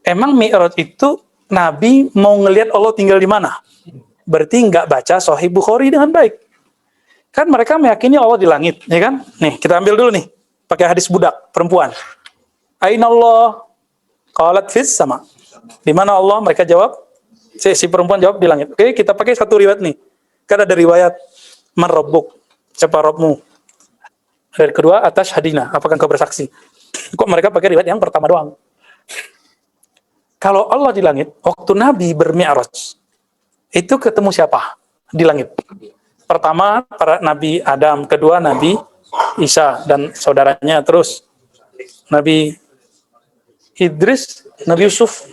Emang Mi'raj itu Nabi mau ngelihat Allah tinggal di mana? Berarti nggak baca Sahih Bukhari dengan baik. Kan mereka meyakini Allah di langit, ya kan? Nih, kita ambil dulu nih, pakai hadis budak perempuan. Aina Allah? Qalat fis sama. Di mana Allah? Mereka jawab, si perempuan jawab di langit. Oke, kita pakai satu riwayat nih. Kan ada riwayat man rabbuk? Siapa Rabbmu? Dan kedua, atas hadina, apakah engkau bersaksi? Kok mereka pakai riwayat yang pertama doang? Kalau Allah di langit, waktu Nabi bermi'raj, itu ketemu siapa di langit? Pertama, para Nabi Adam, kedua Nabi Isa dan saudaranya, terus Nabi Idris, Nabi Yusuf,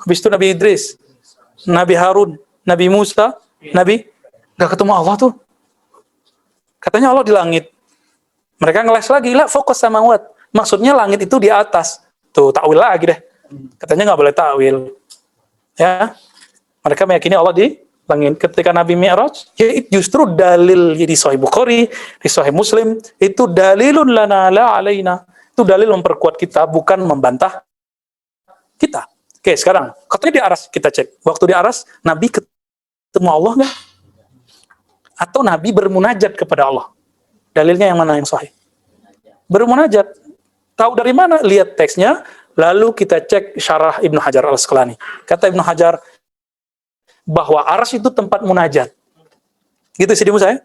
habis itu Nabi Idris, Nabi Harun, Nabi Musa, gak ketemu Allah tuh. Katanya Allah di langit. Mereka ngeles lagi, lah fokus sama wat. Maksudnya langit itu di atas. Tuh, takwil lagi deh. Katanya nggak boleh takwil. Ya, mereka meyakini Allah di langit. Ketika Nabi Mi'raj, ya justru dalil di Sahih Bukhari, di Sahih Muslim, itu dalilun lana la alaina. Itu dalil memperkuat kita, bukan membantah kita. Oke, sekarang, katanya di aras, kita cek. Waktu di aras, Nabi ketemu Allah nggak? Atau Nabi bermunajat kepada Allah? Dalilnya yang mana yang sahih? Bermunajat. Tahu dari mana? Lihat teksnya, lalu kita cek syarah Ibnu Hajar Al-Asqalani. Kata Ibnu Hajar, bahwa aras itu tempat munajat. Gitu sih saya.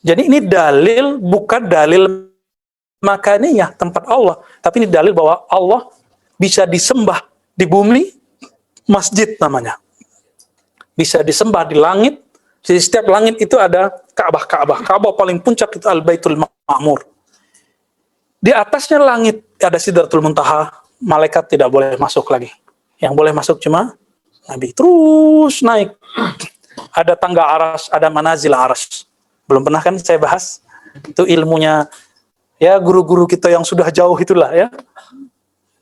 Jadi ini dalil, bukan dalil makaniyah, tempat Allah. Tapi ini dalil bahwa Allah bisa disembah di bumi, masjid namanya. Bisa disembah di langit. Di setiap langit itu ada Ka'bah. Ka'bah paling puncak itu Al-Baitul Ma'mur. Di atasnya langit ada Sidratul Muntaha, malaikat tidak boleh masuk lagi. Yang boleh masuk cuma Nabi. Terus naik. Ada tangga aras, ada manazil aras. Belum pernah kan saya bahas? Itu ilmunya ya guru-guru kita yang sudah jauh itulah ya.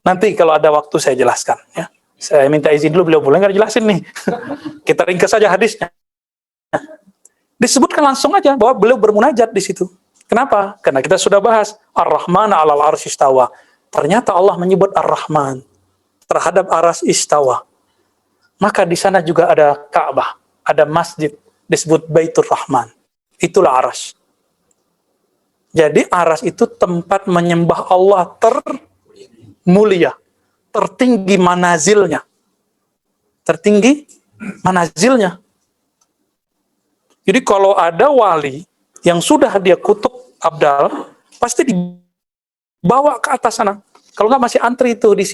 Nanti kalau ada waktu saya jelaskan ya. Saya minta izin dulu, beliau boleh nggak jelasin nih. Kita ringkas saja hadisnya. Disebutkan langsung aja bahwa beliau bermunajat di situ. Kenapa? Karena kita sudah bahas Ar-Rahman 'alal arsy istawa. Ternyata Allah menyebut Ar-Rahman terhadap aras istawa. Maka di sana juga ada Ka'bah, ada masjid disebut Baitur Rahman. Itulah aras. Jadi aras itu tempat menyembah Allah termulia, tertinggi manazilnya. Tertinggi manazilnya. Jadi kalau ada wali yang sudah dia kutub abdal, pasti dibawa ke atas sana. Kalau nggak masih antri itu di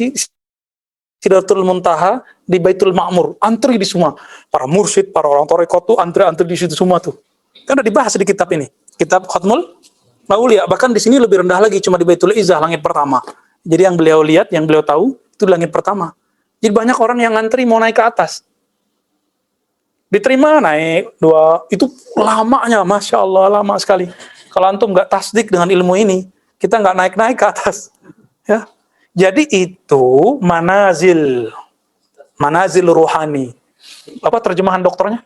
Sidratul Muntaha, di Baitul Ma'mur, antri di semua. Para mursyid, para orang tarekat tuh antri di situ semua tuh. Karena dibahas di kitab ini, kitab Khatmul Auliya. Bahkan di sini lebih rendah lagi, cuma di Baitul Izzah, langit pertama. Jadi yang beliau lihat, yang beliau tahu, itu langit pertama. Jadi banyak orang yang antri mau naik ke atas. Diterima naik 2, itu lamanya, Masya Allah, lama sekali. Kalau antum nggak tasdik dengan ilmu ini, kita nggak naik-naik ke atas. Ya. Jadi itu manazil. manazil ruhani. Apa terjemahan dokternya?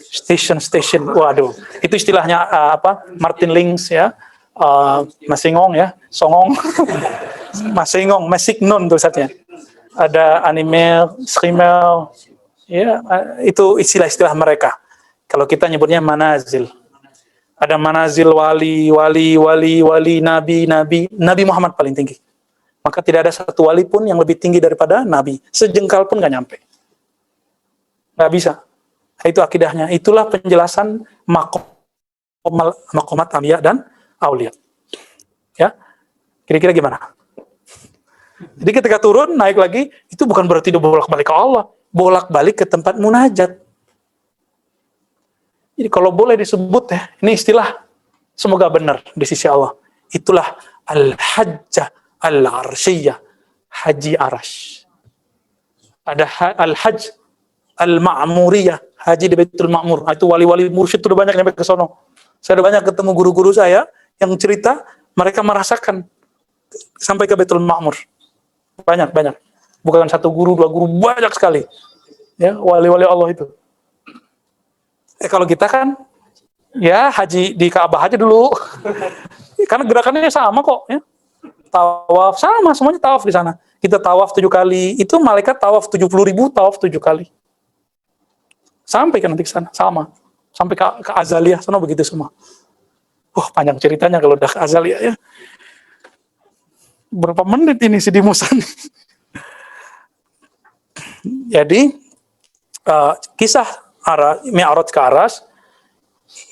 Station. Waduh, itu istilahnya Martin Links ya. Masingong ya, Songong. Masingong, Masignon tuh saatnya. Ada anime, skimel, ya itu istilah-istilah mereka. Kalau kita nyebutnya manazil. Ada manazil wali, Nabi Muhammad paling tinggi. Maka tidak ada satu wali pun yang lebih tinggi daripada Nabi. Sejengkal pun nggak nyampe. Nggak bisa. Itu akidahnya. Itulah penjelasan makomat ambiya dan aulia. Ya, kira-kira gimana? Jadi ketika turun, naik lagi, itu bukan berarti dia bolak-balik ke Allah. Bolak-balik ke tempat munajat. Jadi kalau boleh disebut ya, ini istilah semoga benar di sisi Allah. Itulah al-hajjah al-arsyiyah, haji arash. Ada al-hajj al-ma'muriyah, haji di Baitul Ma'mur. Itu wali-wali mursyid sudah banyak nyampe ke sono. Saya sudah banyak ketemu guru-guru saya yang cerita mereka merasakan sampai ke Baitul Ma'mur. Banyak. Bukan satu guru, dua guru, banyak sekali. Ya, wali-wali Allah itu. Kalau kita kan ya haji di Ka'bah aja dulu. Karena gerakannya sama kok, ya. Tawaf sama, semuanya tawaf di sana. Kita tawaf 7 kali, itu malaikat tawaf 70.000, tawaf 7 kali. Sampai kan nanti ke sana, sama. Sampai ke Azaliyah, sana begitu semua. Wah, panjang ceritanya kalau udah ke Azaliyah ya. Berapa menit ini si Dimusan? Jadi, kisah Mi'raj ke Aras,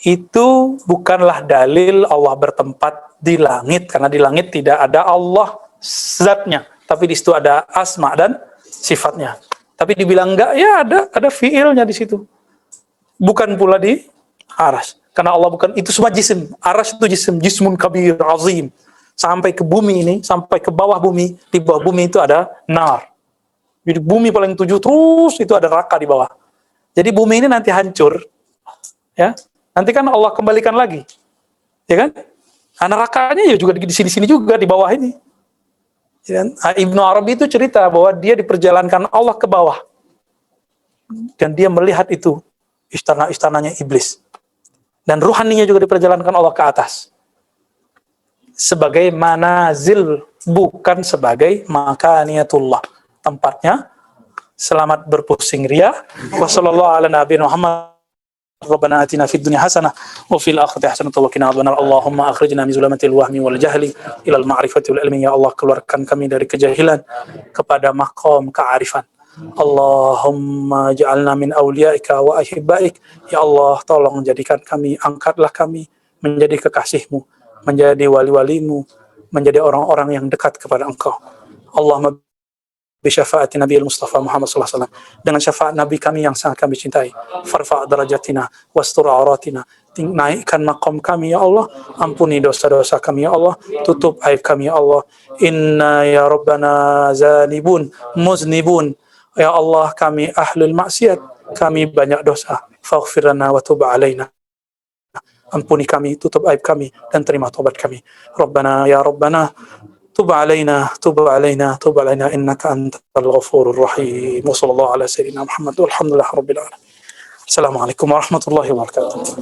itu bukanlah dalil Allah bertempat di langit, karena di langit tidak ada Allah zatnya, tapi di situ ada asma dan sifatnya. Tapi dibilang enggak, ya ada fiilnya di situ. Bukan pula di Aras, karena Allah bukan, itu semua jisim. Aras itu jismun kabir azim. Sampai ke bumi ini, sampai ke bawah bumi, di bawah bumi itu ada nar. Jadi bumi paling 7 terus itu ada neraka di bawah. Jadi bumi ini nanti hancur, ya. Nanti kan Allah kembalikan lagi, ya kan? Nerakanya ya juga di sini juga di bawah ini. Ya, Ibnu Arabi itu cerita bahwa dia diperjalankan Allah ke bawah, dan dia melihat itu istana-istananya iblis, dan ruhaninya juga diperjalankan Allah ke atas. Sebagai manazil, bukan sebagai makaniyatullah, tempatnya. Selamat berpusing ria. Wassallallahu ala nabiyina Muhammad. Rabbana atina fid dunya hasanah wa fil akhirati hasanah wa qina adzabannar. Allahumma akhrijna min zulamatil wahmi wal jahli ila al ma'rifati wal ilmi. Ya Allah, keluarkan kami dari kejahilan kepada maqam kearifan. Allahumma ja'alna min awliyaika wa ahibbaik. Ya Allah, tolong jadikan kami, angkatlah kami menjadi kekasihmu, menjadi wali-walimu, menjadi orang-orang yang dekat kepada Engkau. Allahumma bisyafaati Nabi Mustafa Muhammad sallallahu alaihi wasallam, dengan syafaat Nabi kami yang sangat kami cintai. Farfa' darajatina wastur auratina, naikkan maqam kami ya Allah, ampuni dosa-dosa kami ya Allah, tutup aib kami ya Allah. Inna ya Rabbana zanibun muznibun, ya Allah kami ahlul maksiat, kami banyak dosa. Faghfir lana wa tub alaina, ampuni kami, tutup aib kami, dan terima taubat kami. Rabbana ya Rabbana tub alaina innaka antal ghafurur rahim. Wassallallahu ala sayyidina Muhammad walhamdulillahi rabbil alamin. Assalamualaikum warahmatullahi wabarakatuh.